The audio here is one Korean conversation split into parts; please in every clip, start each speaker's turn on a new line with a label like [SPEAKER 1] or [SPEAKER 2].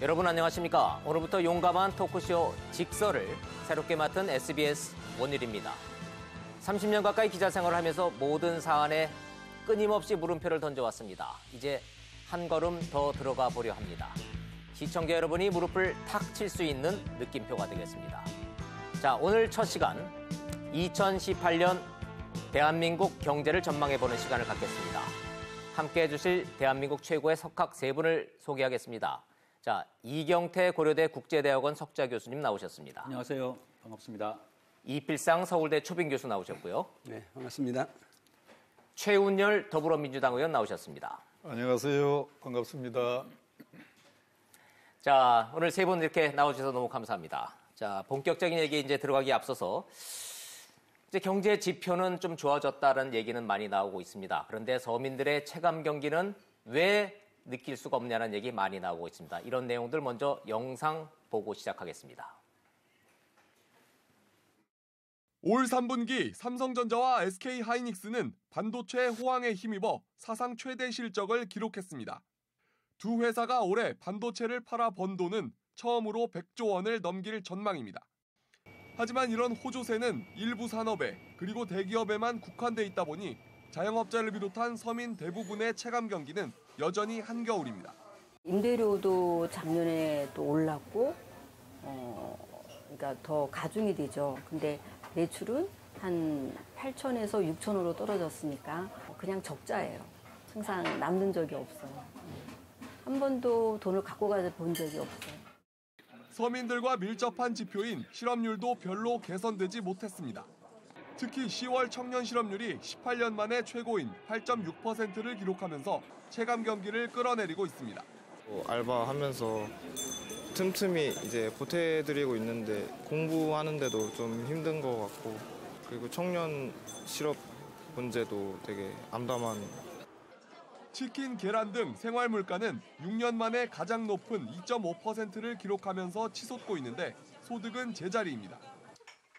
[SPEAKER 1] 여러분 안녕하십니까? 오늘부터 용감한 토크쇼 직설을 새롭게 맡은 SBS 원일입니다. 30년 가까이 기자 생활을 하면서 모든 사안에 끊임없이 물음표를 던져왔습니다. 이제 한 걸음 더 들어가 보려 합니다. 시청자 여러분이 무릎을 탁 칠 수 있는 느낌표가 되겠습니다. 자, 오늘 첫 시간 2018년 대한민국 경제를 전망해보는 시간을 갖겠습니다. 함께해 주실 대한민국 최고의 석학 세 분을 소개하겠습니다. 자, 이경태 고려대 국제대학원 석좌 교수님 나오셨습니다.
[SPEAKER 2] 안녕하세요. 반갑습니다.
[SPEAKER 1] 이필상 서울대 초빙 교수 나오셨고요.
[SPEAKER 3] 네, 반갑습니다.
[SPEAKER 1] 최운열 더불어민주당 의원 나오셨습니다.
[SPEAKER 4] 안녕하세요. 반갑습니다.
[SPEAKER 1] 자, 오늘 세 분 이렇게 나와주셔서 너무 감사합니다. 자, 본격적인 얘기 이제 들어가기에 앞서서 이제 경제 지표는 좀 좋아졌다는 얘기는 많이 나오고 있습니다. 그런데 서민들의 체감 경기는 왜 느낄 수가 없냐는 얘기 많이 나오고 있습니다. 이런 내용들 먼저 영상 보고 시작하겠습니다.
[SPEAKER 5] 올 3분기 삼성전자와 SK하이닉스는 반도체 호황에 힘입어 사상 최대 실적을 기록했습니다. 두 회사가 올해 반도체를 팔아 번 돈은 처음으로 100조 원을 넘길 전망입니다. 하지만 이런 호조세는 일부 산업에 그리고 대기업에만 국한돼 있다 보니 자영업자를 비롯한 서민 대부분의 체감 경기는 여전히 한겨울입니다.
[SPEAKER 6] 임대료도 작년에 또 올랐고, 그러니까 더 가중이 되죠. 근데 매출은 한 8천에서 6천으로 떨어졌으니까 그냥 적자예요. 항상 남는 적이 없어요. 한 번도 돈을 갖고 가서 본 적이 없어요.
[SPEAKER 5] 서민들과 밀접한 지표인 실업률도 별로 개선되지 못했습니다. 특히 10월 청년 실업률이 18년 만에 최고인 8.6%를 기록하면서 체감 경기를 끌어내리고 있습니다.
[SPEAKER 7] 알바하면서 틈틈이 이제 보태드리고 있는데 공부하는데도 좀 힘든 것 같고, 그리고 청년 실업 문제도 되게 암담한.
[SPEAKER 5] 치킨, 계란 등 생활 물가는 6년 만에 가장 높은 2.5%를 기록하면서 치솟고 있는데 소득은 제자리입니다.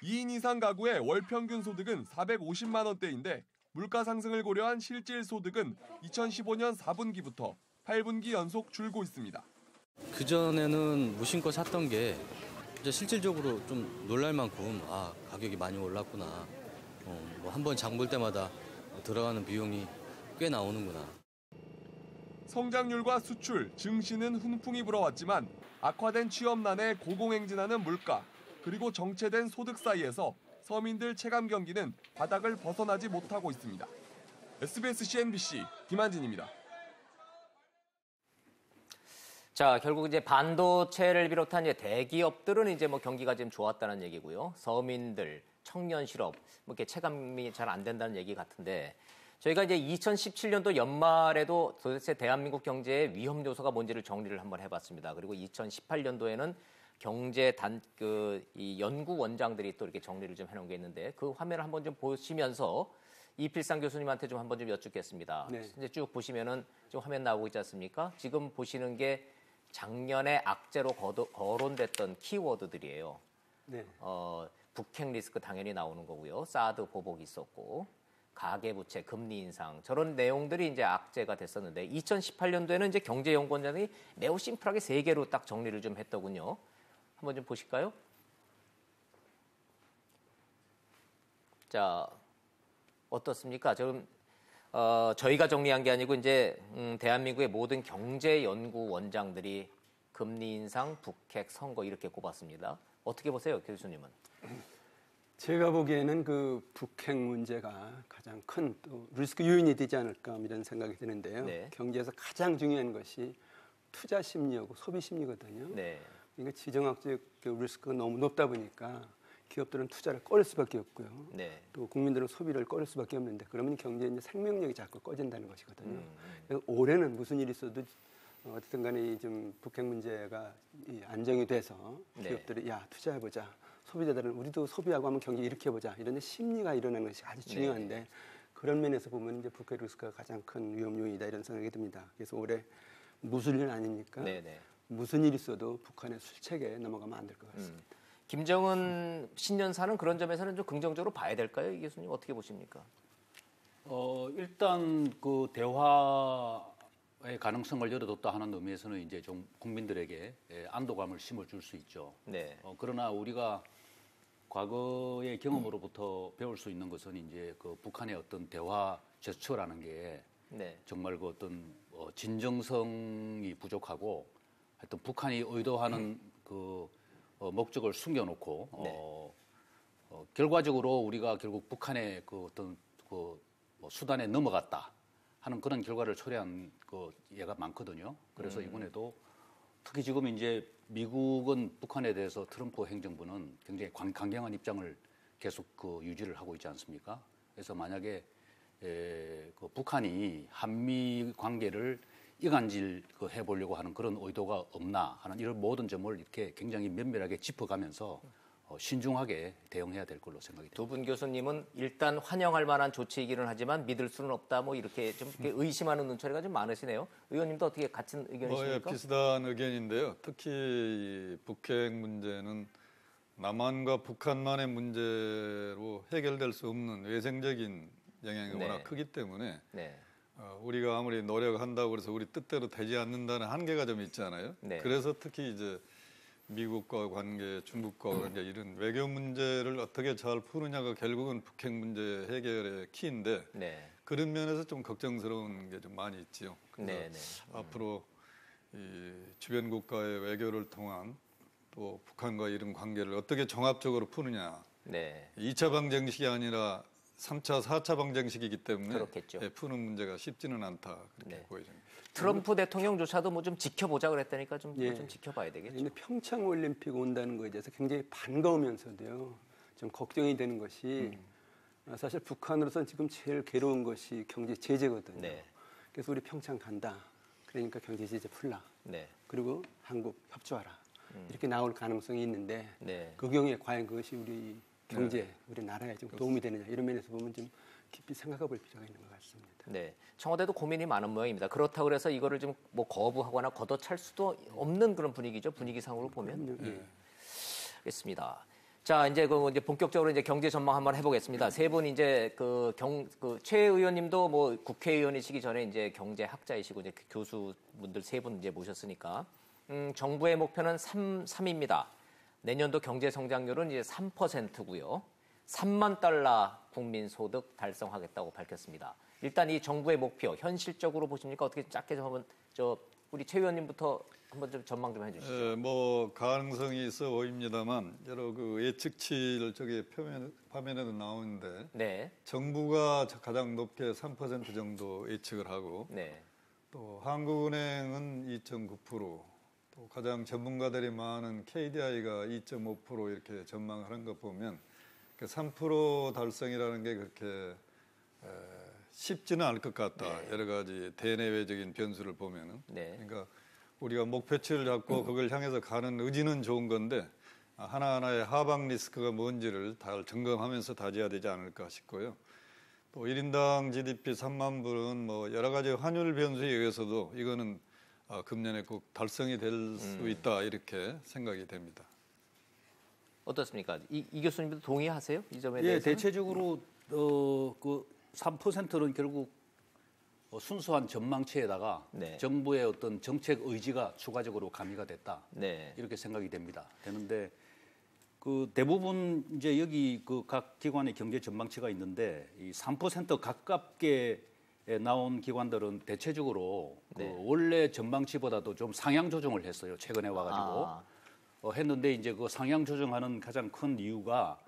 [SPEAKER 5] 2인 이상 가구의 월 평균 소득은 450만 원대인데 물가 상승을 고려한 실질 소득은 2015년 4분기부터 8분기 연속 줄고 있습니다.
[SPEAKER 8] 그전에는 무심코 샀던 게 이제 실질적으로 좀 놀랄 만큼 가격이 많이 올랐구나. 뭐 한 번 장 볼 때마다 들어가는 비용이 꽤 나오는구나.
[SPEAKER 5] 성장률과 수출, 증시는 훈풍이 불어왔지만 악화된 취업난에 고공행진하는 물가, 그리고 정체된 소득 사이에서 서민들 체감 경기는 바닥을 벗어나지 못하고 있습니다. SBS CNBC 김한진입니다.
[SPEAKER 1] 자, 결국 이제 반도체를 비롯한 이제 대기업들은 이제 뭐 경기가 좀 좋았다는 얘기고요. 서민들, 청년 실업, 뭐 이렇게 체감이 잘 안 된다는 얘기 같은데, 저희가 이제 2017년도 연말에도 도대체 대한민국 경제의 위험 요소가 뭔지를 정리를 한번 해봤습니다. 그리고 2018년도에는 경제 이 연구 원장들이 또 이렇게 정리를 좀 해놓은 게 있는데 그 화면을 한번 좀 보시면서 이필상 교수님한테 좀 한번 좀 여쭙겠습니다.
[SPEAKER 3] 네.
[SPEAKER 1] 이제 쭉 보시면은 지금 화면 나오고 있지 않습니까? 지금 보시는 게 작년에 악재로 거론됐던 키워드들이에요.
[SPEAKER 3] 네.
[SPEAKER 1] 북핵 리스크 당연히 나오는 거고요. 사드 보복이 있었고, 가계부채, 금리 인상, 저런 내용들이 이제 악재가 됐었는데 2018년도에는 이제 경제연구원장이 매우 심플하게 3개로 딱 정리를 좀 했더군요. 한번 좀 보실까요? 자, 어떻습니까? 지금 저희가 정리한 게 아니고 이제 대한민국의 모든 경제연구원장들이 금리 인상, 북핵, 선거 이렇게 꼽았습니다. 어떻게 보세요, 교수님은?
[SPEAKER 3] 제가 보기에는 그 북핵 문제가 가장 큰 또 리스크 요인이 되지 않을까 이런 생각이 드는데요.
[SPEAKER 1] 네.
[SPEAKER 3] 경제에서 가장 중요한 것이 투자 심리하고 소비 심리거든요.
[SPEAKER 1] 네.
[SPEAKER 3] 그러니까 지정학적 리스크가 너무 높다 보니까 기업들은 투자를 꺼릴 수밖에 없고요.
[SPEAKER 1] 네.
[SPEAKER 3] 또 국민들은 소비를 꺼릴 수밖에 없는데 그러면 경제의 이제 생명력이 자꾸 꺼진다는 것이거든요. 그래서 올해는 무슨 일이 있어도 어쨌든 간에 좀 북핵 문제가 안정이 돼서 기업들이 야 투자해보자. 소비자들은 우리도 소비하고 한번 경제 일으켜보자. 이런 심리가 일어나는 것이 아주 중요한데 그런 면에서 보면 이제 북핵 리스크가 가장 큰 위험 요인이다 이런 생각이 듭니다. 그래서 올해 무슨 일 아닙니까?
[SPEAKER 1] 네네.
[SPEAKER 3] 무슨 일이 있어도 북한의 술책에 넘어가면 안 될 것 같습니다.
[SPEAKER 1] 김정은 신년사는 그런 점에서는 좀 긍정적으로 봐야 될까요? 이 교수님 어떻게 보십니까?
[SPEAKER 2] 일단 그 대화 가능성을 열어뒀다 하는 의미에서는 이제 좀 국민들에게 안도감을 심어줄 수 있죠.
[SPEAKER 1] 네.
[SPEAKER 2] 그러나 우리가 과거의 경험으로부터 배울 수 있는 것은 이제 그 북한의 어떤 대화 제스처라는 게
[SPEAKER 1] 네.
[SPEAKER 2] 정말 그 어떤 진정성이 부족하고 하여튼 북한이 의도하는 그 목적을 숨겨놓고
[SPEAKER 1] 네.
[SPEAKER 2] 결과적으로 우리가 결국 북한의 그 어떤 그 수단에 넘어갔다 하는 그런 결과를 초래한 그 예가 많거든요. 그래서 이번에도 특히 지금 이제 미국은 북한에 대해서 트럼프 행정부는 굉장히 강경한 입장을 계속 그 유지를 하고 있지 않습니까? 그래서 만약에 그 북한이 한미 관계를 이간질 해보려고 하는 그런 의도가 없나 하는 이런 모든 점을 이렇게 굉장히 면밀하게 짚어가면서 신중하게 대응해야 될 걸로 생각이 됩니다.
[SPEAKER 1] 두 분 교수님은 일단 환영할 만한 조치이기는 하지만 믿을 수는 없다. 뭐 이렇게 좀 의심하는 눈초리가 좀 많으시네요. 의원님도 어떻게 같은 의견이십니까?
[SPEAKER 4] 비슷한 의견인데요. 특히 이 북핵 문제는 남한과 북한만의 문제로 해결될 수 없는 외생적인 영향이
[SPEAKER 1] 네.
[SPEAKER 4] 워낙 크기 때문에
[SPEAKER 1] 네.
[SPEAKER 4] 우리가 아무리 노력한다고 해서 우리 뜻대로 되지 않는다는 한계가 좀 있잖아요.
[SPEAKER 1] 네.
[SPEAKER 4] 그래서 특히 이제 미국과 관계, 중국과 관계 이런 외교 문제를 어떻게 잘 푸느냐가 결국은 북핵 문제 해결의 키인데
[SPEAKER 1] 네.
[SPEAKER 4] 그런 면에서 좀 걱정스러운 게 좀 많이 있지요.
[SPEAKER 1] 네. 네.
[SPEAKER 4] 앞으로 이 주변 국가의 외교를 통한 또 북한과 이런 관계를 어떻게 종합적으로 푸느냐.
[SPEAKER 1] 네.
[SPEAKER 4] 2차 방정식이 아니라 3차, 4차 방정식이기 때문에
[SPEAKER 1] 그렇겠죠.
[SPEAKER 4] 푸는 문제가 쉽지는 않다 그렇게
[SPEAKER 1] 네.
[SPEAKER 4] 보여집니다.
[SPEAKER 1] 트럼프 대통령조차도 뭐 좀 지켜보자 그랬다니까 좀
[SPEAKER 3] 예.
[SPEAKER 1] 지켜봐야 되겠죠.
[SPEAKER 3] 근데 평창 올림픽 온다는 거에 대해서 굉장히 반가우면서도요. 좀 걱정이 되는 것이 사실 북한으로서는 지금 제일 괴로운 것이 경제 제재거든요.
[SPEAKER 1] 네.
[SPEAKER 3] 그래서 우리 평창 간다. 그러니까 경제 제재 풀라.
[SPEAKER 1] 네.
[SPEAKER 3] 그리고 한국 협조하라. 이렇게 나올 가능성이 있는데
[SPEAKER 1] 네.
[SPEAKER 3] 그 경우에 과연 그것이 우리 경제, 우리 나라에 좀 도움이 되느냐 이런 면에서 보면 좀 깊이 생각해 볼 필요가 있는 것 같습니다.
[SPEAKER 1] 네. 청와대도 고민이 많은 모양입니다. 그렇다고 해서 이거를 좀 뭐 거부하거나 걷어찰 수도 없는 그런 분위기죠. 분위기상으로 보면.
[SPEAKER 3] 예.
[SPEAKER 1] 알겠습니다. 자, 이제 이제 본격적으로 이제 경제 전망 한번 해보겠습니다. 세 분 이제 최 의원님도 뭐 국회의원이시기 전에 이제 경제학자이시고 이제 교수분들 세 분 이제 모셨으니까 정부의 목표는 3입니다. 내년도 경제 성장률은 이제 3%고요. 3만 달러 국민 소득 달성하겠다고 밝혔습니다. 일단 이 정부의 목표 현실적으로 보십니까? 어떻게 짧게 좀 한번 우리 최 의원님부터 한번 좀 전망 좀 해주시죠.
[SPEAKER 4] 뭐 가능성이 있어 보입니다만 여러 그 예측치를 저기 화면에도 나오는데
[SPEAKER 1] 네.
[SPEAKER 4] 정부가 가장 높게 3% 정도 예측을 하고
[SPEAKER 1] 네.
[SPEAKER 4] 또 한국은행은 2.9%, 또 가장 전문가들이 많은 KDI가 2.5% 이렇게 전망하는 거 보면 3% 달성이라는 게 그렇게 쉽지는 않을 것 같다.
[SPEAKER 1] 네.
[SPEAKER 4] 여러 가지 대내외적인 변수를 보면은.
[SPEAKER 1] 네.
[SPEAKER 4] 그러니까 우리가 목표치를 잡고 그걸 향해서 가는 의지는 좋은 건데 하나하나의 하방 리스크가 뭔지를 다 점검하면서 다져야 되지 않을까 싶고요. 또 1인당 GDP 3만 불은 뭐 여러 가지 환율 변수에 의해서도 이거는 금년에 꼭 달성이 될 수 있다 이렇게 생각이 됩니다.
[SPEAKER 1] 어떻습니까? 이 교수님도 동의하세요? 이 점에
[SPEAKER 2] 예,
[SPEAKER 1] 대해서?
[SPEAKER 2] 대체적으로 그 3%는 결국 순수한 전망치에다가
[SPEAKER 1] 네.
[SPEAKER 2] 정부의 어떤 정책 의지가 추가적으로 가미가 됐다.
[SPEAKER 1] 네.
[SPEAKER 2] 이렇게 생각이 되는데 그 대부분 이제 여기 그 각 기관의 경제 전망치가 있는데 이 3% 가깝게 나온 기관들은 대체적으로
[SPEAKER 1] 네.
[SPEAKER 2] 그 원래 전망치보다도 좀 상향 조정을 했어요. 최근에 와가지고 했는데 이제 그 상향 조정하는 가장 큰 이유가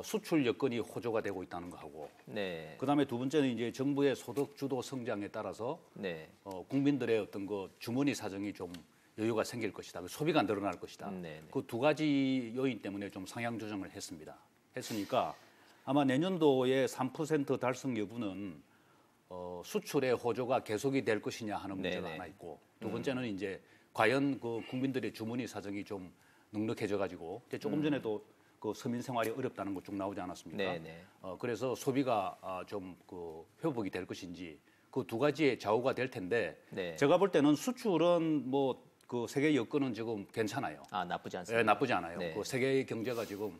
[SPEAKER 2] 수출 여건이 호조가 되고 있다는 거하고,
[SPEAKER 1] 네.
[SPEAKER 2] 그다음에 두 번째는 이제 정부의 소득 주도 성장에 따라서
[SPEAKER 1] 네.
[SPEAKER 2] 국민들의 어떤 그 주머니 사정이 좀 여유가 생길 것이다, 그 소비가 늘어날 것이다.
[SPEAKER 1] 네.
[SPEAKER 2] 그 두 가지 요인 때문에 좀 상향 조정을 했으니까 아마 내년도에 3% 달성 여부는 수출의 호조가 계속이 될 것이냐 하는 문제가
[SPEAKER 1] 네네.
[SPEAKER 2] 하나 있고, 두 번째는 이제 과연 그 국민들의 주머니 사정이 좀 넉넉해져가지고 이제 조금 전에도 그 서민 생활이 어렵다는 거 쭉 나오지 않았습니까?
[SPEAKER 1] 네네.
[SPEAKER 2] 그래서 소비가 좀 그 회복이 될 것인지 그 두 가지의 좌우가 될 텐데,
[SPEAKER 1] 네.
[SPEAKER 2] 제가 볼 때는 수출은 뭐 그 세계 여건은 지금 괜찮아요.
[SPEAKER 1] 아, 나쁘지 않습니다.
[SPEAKER 2] 네, 나쁘지 않아요.
[SPEAKER 1] 네.
[SPEAKER 2] 그 세계 경제가 지금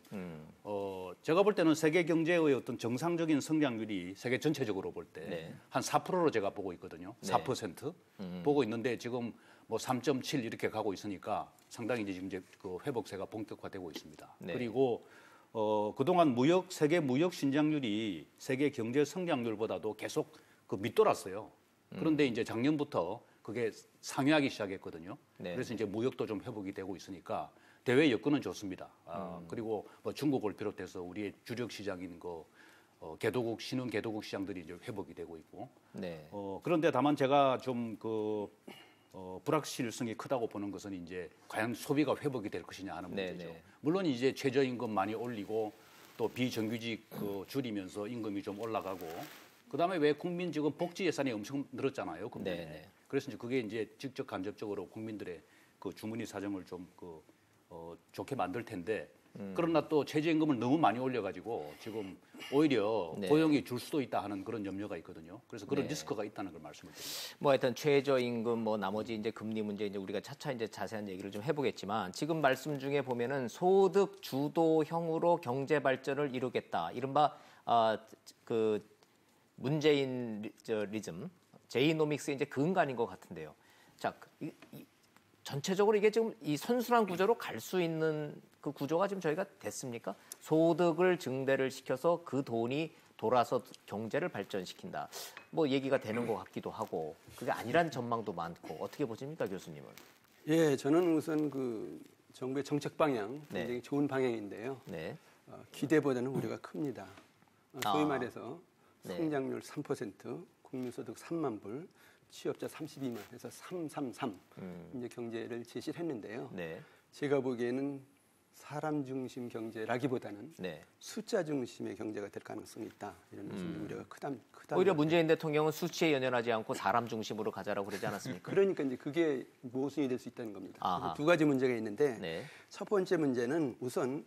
[SPEAKER 2] 제가 볼 때는 세계 경제의 어떤 정상적인 성장률이 세계 전체적으로 볼 때 한 4%로 제가 보고 있거든요.
[SPEAKER 1] 네.
[SPEAKER 2] 4% 보고 있는데 지금 뭐 3.7 이렇게 가고 있으니까 상당히 이제 그 회복세가 본격화되고 있습니다.
[SPEAKER 1] 네.
[SPEAKER 2] 그리고 그동안 세계 무역 신장률이 세계 경제 성장률보다도 계속 그 밑돌았어요. 그런데 이제 작년부터 그게 상회하기 시작했거든요.
[SPEAKER 1] 네.
[SPEAKER 2] 그래서 이제 무역도 좀 회복이 되고 있으니까 대외 여건은 좋습니다. 그리고 뭐 중국을 비롯해서 우리의 주력 시장인 신흥 개도국 시장들이 이제 회복이 되고 있고.
[SPEAKER 1] 네.
[SPEAKER 2] 그런데 다만 제가 좀 불확실성이 크다고 보는 것은 이제 과연 소비가 회복이 될 것이냐 하는 문제죠.
[SPEAKER 1] 네.
[SPEAKER 2] 물론 이제 최저임금 많이 올리고 또 비정규직 줄이면서 임금이 좀 올라가고 그다음에 왜 국민 지금 복지 예산이 엄청 늘었잖아요. 금년에.
[SPEAKER 1] 네.
[SPEAKER 2] 그래서 이제 그게 이제 직접 간접적으로 국민들의 그 주머니 사정을 좀 좋게 만들 텐데 그러나 또 최저임금을 너무 많이 올려가지고 지금 오히려
[SPEAKER 1] 네.
[SPEAKER 2] 고용이 줄 수도 있다 하는 그런 염려가 있거든요. 그래서 그런
[SPEAKER 1] 네.
[SPEAKER 2] 리스크가 있다는 걸 말씀을 드립니다.
[SPEAKER 1] 뭐 하여튼 최저임금 뭐 나머지 이제 금리 문제 이제 우리가 차차 이제 자세한 얘기를 좀 해보겠지만 지금 말씀 중에 보면은 소득 주도형으로 경제 발전을 이루겠다. 이른바 그 문재인리즘, 제이노믹스의 이제 근간인 것 같은데요. 자, 전체적으로 이게 지금 이 선순환 구조로 갈 수 있는 그 구조가 지금 저희가 됐습니까? 소득을 증대를 시켜서 그 돈이 돌아서 경제를 발전시킨다. 뭐 얘기가 되는 것 같기도 하고 그게 아니란 전망도 많고 어떻게 보십니까, 교수님은?
[SPEAKER 3] 예, 저는 우선 그 정부의 정책 방향
[SPEAKER 1] 네.
[SPEAKER 3] 굉장히 좋은 방향인데요.
[SPEAKER 1] 네.
[SPEAKER 3] 기대보다는 우려가 큽니다. 소위
[SPEAKER 1] 아.
[SPEAKER 3] 말해서
[SPEAKER 1] 네.
[SPEAKER 3] 성장률 3%, 국민소득 3만 불, 취업자 32만 해서 333 이제 경제를 제시를 했는데요.
[SPEAKER 1] 네.
[SPEAKER 3] 제가 보기에는 사람 중심 경제라기보다는
[SPEAKER 1] 네.
[SPEAKER 3] 숫자 중심의 경제가 될 가능성이 있다. 이런 우려가 크다.
[SPEAKER 1] 오히려 문재인 대통령은 수치에 연연하지 않고 사람 중심으로 가자라고 그러지 않았습니까?
[SPEAKER 3] 그러니까 이제 그게 모순이 될 수 있다는 겁니다.
[SPEAKER 1] 아하.
[SPEAKER 3] 두 가지 문제가 있는데
[SPEAKER 1] 네.
[SPEAKER 3] 첫 번째 문제는 우선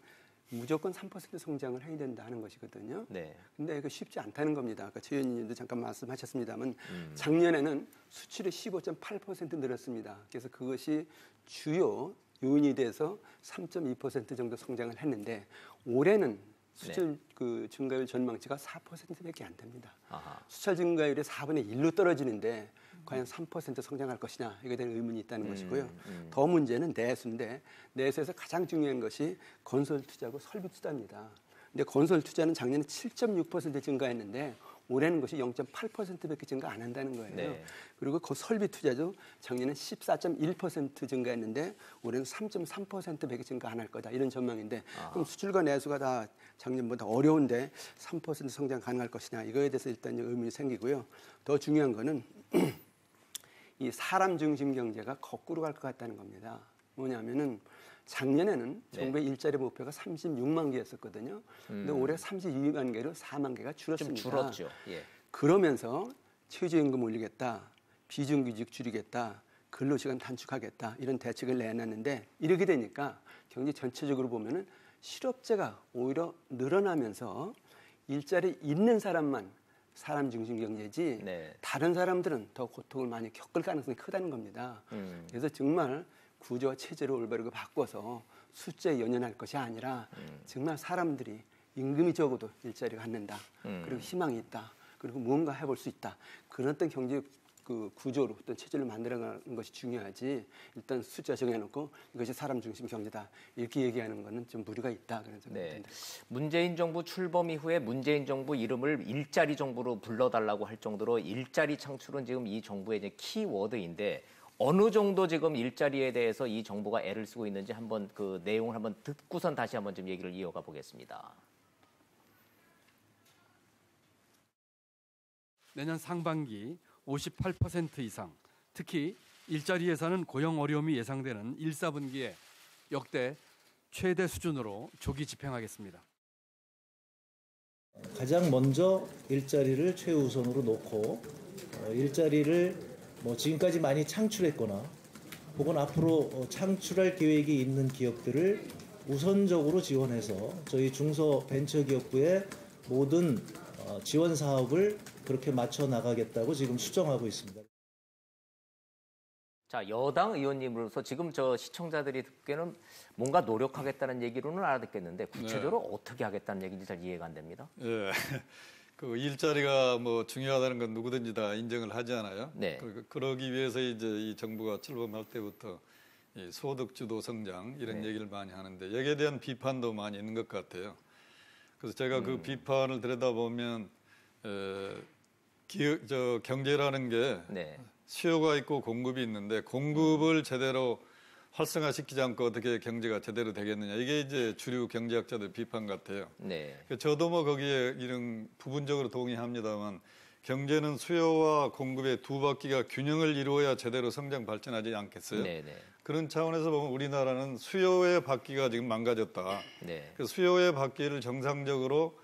[SPEAKER 3] 무조건 3% 성장을 해야 된다 하는 것이거든요.
[SPEAKER 1] 네.
[SPEAKER 3] 근데 이거 쉽지 않다는 겁니다. 아까 최 의원님도 잠깐 말씀하셨습니다만 작년에는 수출이 15.8% 늘었습니다. 그래서 그것이 주요 요인이 돼서 3.2% 정도 성장을 했는데 올해는 수출 그 증가율 전망치가 4%밖에 안 됩니다.
[SPEAKER 1] 아하.
[SPEAKER 3] 수출 증가율이 4분의 1로 떨어지는데 과연 3% 성장할 것이냐 이거에 대한 의문이 있다는 것이고요. 더 문제는 내수인데 내수에서 가장 중요한 것이 건설 투자고 설비 투자입니다. 근데 건설 투자는 작년에 7.6% 증가했는데 올해는 것이 0.8%밖에 증가 안 한다는 거예요.
[SPEAKER 1] 네.
[SPEAKER 3] 그리고 그 설비 투자도 작년에 14.1% 증가했는데 올해는 3.3%밖에 증가 안 할 거다. 이런 전망인데 그럼 수출과 내수가 다 작년보다 어려운데 3% 성장 가능할 것이냐. 이거에 대해서 일단 의문이 생기고요. 더 중요한 거는 이 사람 중심 경제가 거꾸로 갈 것 같다는 겁니다. 뭐냐면은 작년에는 정부의 일자리 목표가 36만 개였었거든요. 근데 올해 32만 개로 4만 개가 줄었습니다.
[SPEAKER 1] 좀 줄었죠. 예.
[SPEAKER 3] 그러면서 최저임금 올리겠다, 비정규직 줄이겠다, 근로시간 단축하겠다 이런 대책을 내놨는데 이렇게 되니까 경제 전체적으로 보면은 실업자가 오히려 늘어나면서 일자리 있는 사람만 사람 중심 경제지
[SPEAKER 1] 네.
[SPEAKER 3] 다른 사람들은 더 고통을 많이 겪을 가능성이 크다는 겁니다. 그래서 정말 구조와 체제를 올바르게 바꿔서 숫자에 연연할 것이 아니라 정말 사람들이 임금이 적어도 일자리를 갖는다. 그리고 희망이 있다. 그리고 무언가 해볼 수 있다. 그런 어떤 경제 그 구조로 어떤 체제를 만들어가는 것이 중요하지. 일단 숫자 정해놓고 이것이 사람 중심 경제다. 이렇게 얘기하는 거는 좀 무리가 있다. 그런 생각이 듭니다.
[SPEAKER 1] 문재인 정부 출범 이후에 문재인 정부 이름을 일자리 정부로 불러달라고 할 정도로 일자리 창출은 지금 이 정부의 이제 키워드인데 어느 정도 지금 일자리에 대해서 이 정부가 애를 쓰고 있는지 한번 그 내용을 한번 듣고선 다시 한번 좀 얘기를 이어가 보겠습니다.
[SPEAKER 9] 내년 상반기 58% 이상, 특히 일자리에서는 고용 어려움이 예상되는 1, 4분기에 역대 최대 수준으로 조기 집행하겠습니다.
[SPEAKER 10] 가장 먼저 일자리를 최우선으로 놓고 일자리를 지금까지 많이 창출했거나 혹은 앞으로 창출할 계획이 있는 기업들을 우선적으로 지원해서 저희 중소벤처기업부의 모든 지원 사업을 그렇게 맞춰 나가겠다고 지금 수정하고 있습니다.
[SPEAKER 1] 자, 여당 의원님으로서 지금 저 시청자들이 듣기에는 뭔가 노력하겠다는 얘기로는 알아듣겠는데 구체적으로 어떻게 하겠다는 얘기인지 잘 이해가 안 됩니다.
[SPEAKER 4] 예. 그 일자리가 뭐 중요하다는 건 누구든지 다 인정을 하잖아요.
[SPEAKER 1] 네.
[SPEAKER 4] 그러기 위해서 이제 이 정부가 출범할 때부터 이 소득주도 성장 이런 얘기를 많이 하는데 여기에 대한 비판도 많이 있는 것 같아요. 그래서 제가 그 비판을 들여다보면 경제라는 게
[SPEAKER 1] 네.
[SPEAKER 4] 수요가 있고 공급이 있는데 공급을 제대로 활성화시키지 않고 어떻게 경제가 제대로 되겠느냐. 이게 이제 주류 경제학자들 비판 같아요.
[SPEAKER 1] 네.
[SPEAKER 4] 저도 뭐 거기에 이런 부분적으로 동의합니다만 경제는 수요와 공급의 두 바퀴가 균형을 이루어야 제대로 성장 발전하지 않겠어요?
[SPEAKER 1] 네, 네.
[SPEAKER 4] 그런 차원에서 보면 우리나라는 수요의 바퀴가 지금 망가졌다.
[SPEAKER 1] 네.
[SPEAKER 4] 그 수요의 바퀴를 정상적으로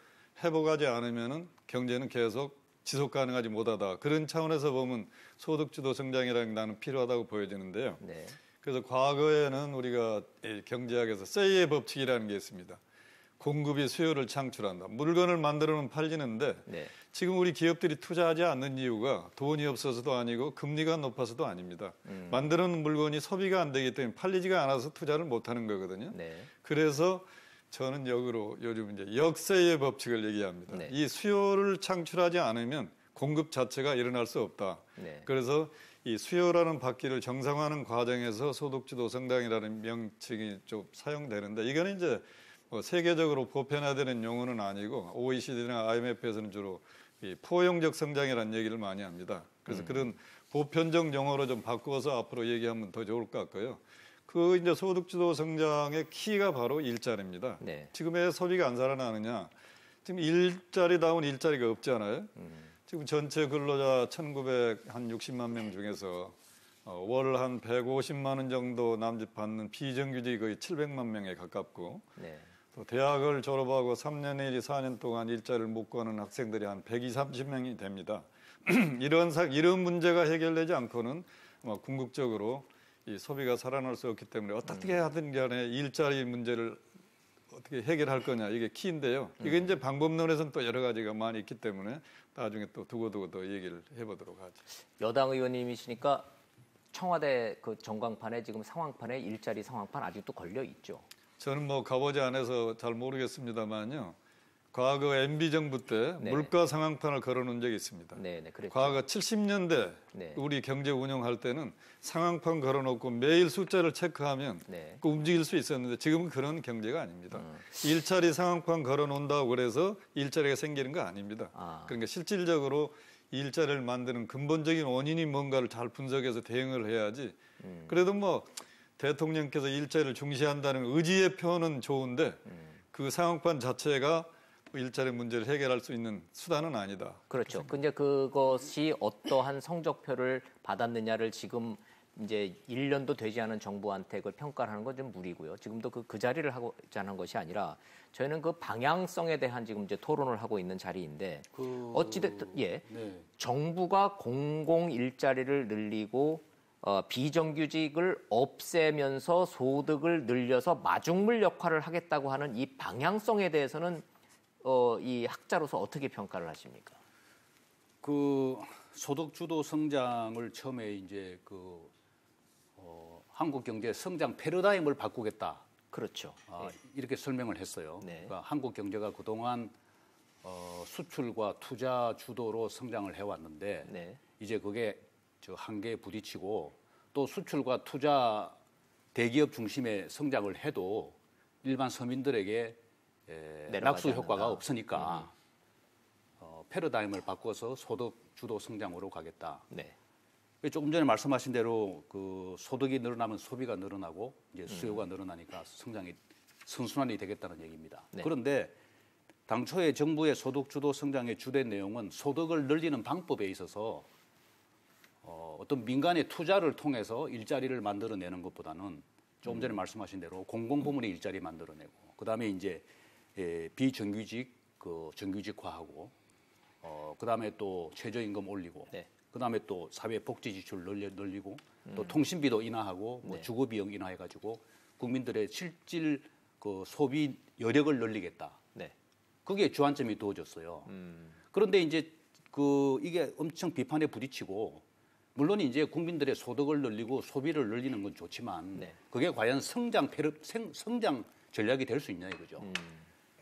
[SPEAKER 4] 회복하지 않으면은 경제는 계속 지속 가능하지 못하다. 그런 차원에서 보면 소득주도 성장이라는 게 나는 필요하다고 보여지는데요.
[SPEAKER 1] 네.
[SPEAKER 4] 그래서 과거에는 우리가 경제학에서 세이의 법칙이라는 게 있습니다. 공급이 수요를 창출한다. 물건을 만들어는 팔리는데
[SPEAKER 1] 네.
[SPEAKER 4] 지금 우리 기업들이 투자하지 않는 이유가 돈이 없어서도 아니고 금리가 높아서도 아닙니다. 만드는 물건이 소비가 안 되기 때문에 팔리지가 않아서 투자를 못하는 거거든요.
[SPEAKER 1] 네.
[SPEAKER 4] 그래서 저는 역으로 요즘 이제 역세의 법칙을 얘기합니다.
[SPEAKER 1] 네.
[SPEAKER 4] 이 수요를 창출하지 않으면 공급 자체가 일어날 수 없다.
[SPEAKER 1] 네.
[SPEAKER 4] 그래서 이 수요라는 바퀴를 정상화하는 과정에서 소득주도 성장이라는 명칭이 좀 사용되는데 이거는 이제 뭐 세계적으로 보편화되는 용어는 아니고 OECD나 IMF에서는 주로 이 포용적 성장이라는 얘기를 많이 합니다. 그래서 그런 보편적 용어로 좀 바꾸어서 앞으로 얘기하면 더 좋을 것 같고요. 그 이제 소득주도 성장의 키가 바로 일자리입니다.
[SPEAKER 1] 네.
[SPEAKER 4] 지금 왜 소비가 안 살아나느냐? 지금 일자리다운 일자리가 없잖아요. 지금 전체 근로자 1,960만 명 중에서 월 한 150만 원 정도 남짓 받는 비정규직이 거의 700만 명에 가깝고
[SPEAKER 1] 네.
[SPEAKER 4] 또 대학을 졸업하고 3년 내지 4년 동안 일자리를 못 구하는 학생들이 한 120~30명이 됩니다. 이런 문제가 해결되지 않고는 궁극적으로 이 소비가 살아날 수 없기 때문에 어떻게 하든 간에 일자리 문제를 어떻게 해결할 거냐 이게 키인데요. 이게 이제 방법론에서는 또 여러 가지가 많이 있기 때문에 나중에 또 두고두고 더 얘기를 해보도록 하죠.
[SPEAKER 1] 여당 의원님이시니까 청와대 그 전광판에 지금 상황판에 일자리 상황판 아직도 걸려 있죠.
[SPEAKER 4] 저는 뭐 가보지 않아서 잘 모르겠습니다만요. 과거 MB 정부 때
[SPEAKER 1] 네.
[SPEAKER 4] 물가 상황판을 걸어놓은 적이 있습니다.
[SPEAKER 1] 네, 네, 그랬죠.
[SPEAKER 4] 과거 70년대
[SPEAKER 1] 네.
[SPEAKER 4] 우리 경제 운영할 때는 상황판 걸어놓고 매일 숫자를 체크하면
[SPEAKER 1] 네.
[SPEAKER 4] 그 움직일 수 있었는데 지금은 그런 경제가 아닙니다. 일자리 상황판 걸어놓는다고 그래서 일자리가 생기는 거 아닙니다. 그러니까 실질적으로 일자리를 만드는 근본적인 원인이 뭔가를 잘 분석해서 대응을 해야지. 그래도 뭐 대통령께서 일자리를 중시한다는 의지의 표현은 좋은데 그 상황판 자체가 일자리 문제를 해결할 수 있는 수단은 아니다.
[SPEAKER 1] 그렇죠. 근데 그것이 어떠한 성적표를 받았느냐를 지금 이제 1년도 되지 않은 정부한테 그걸 평가를 하는 건 좀 무리고요. 지금도 그 자리를 하고 있자는 것이 아니라 저희는 그 방향성에 대한 지금 이제 토론을 하고 있는 자리인데 어찌됐든 네. 정부가 공공 일자리를 늘리고 비정규직을 없애면서 소득을 늘려서 마중물 역할을 하겠다고 하는 이 방향성에 대해서는 이 학자로서 어떻게 평가를 하십니까?
[SPEAKER 2] 그 소득 주도 성장을 처음에 이제 한국 경제 성장 패러다임을 바꾸겠다.
[SPEAKER 1] 그렇죠.
[SPEAKER 2] 이렇게 설명을 했어요.
[SPEAKER 1] 네.
[SPEAKER 2] 그러니까 한국 경제가 그동안 수출과 투자 주도로 성장을 해왔는데
[SPEAKER 1] 네.
[SPEAKER 2] 이제 그게 저 한계에 부딪히고 또 수출과 투자 대기업 중심의 성장을 해도 일반 서민들에게 낙수 효과가
[SPEAKER 1] 않는다.
[SPEAKER 2] 없으니까 패러다임을 바꿔서 소득 주도 성장으로 가겠다.
[SPEAKER 1] 네.
[SPEAKER 2] 조금 전에 말씀하신 대로 그 소득이 늘어나면 소비가 늘어나고 이제 수요가 늘어나니까 성장이 선순환이 되겠다는 얘기입니다.
[SPEAKER 1] 네.
[SPEAKER 2] 그런데 당초에 정부의 소득 주도 성장의 주된 내용은 소득을 늘리는 방법에 있어서 어떤 민간의 투자를 통해서 일자리를 만들어내는 것보다는 조금 전에 말씀하신 대로 공공부문의 일자리 만들어내고 그다음에 이제 비정규직 정규직화하고 그다음에 또 최저임금 올리고
[SPEAKER 1] 네.
[SPEAKER 2] 그다음에 또 사회복지 지출 늘리고 또 통신비도 인하하고 뭐 주거비용 인하해가지고 국민들의 실질 그 소비 여력을 늘리겠다.
[SPEAKER 1] 네.
[SPEAKER 2] 그게 주안점이 두어졌어요. 그런데 이제 이게 엄청 비판에 부딪히고 물론 이제 국민들의 소득을 늘리고 소비를 늘리는 건 좋지만
[SPEAKER 1] 네.
[SPEAKER 2] 그게 과연 성장 전략이 될 수 있냐 이거죠.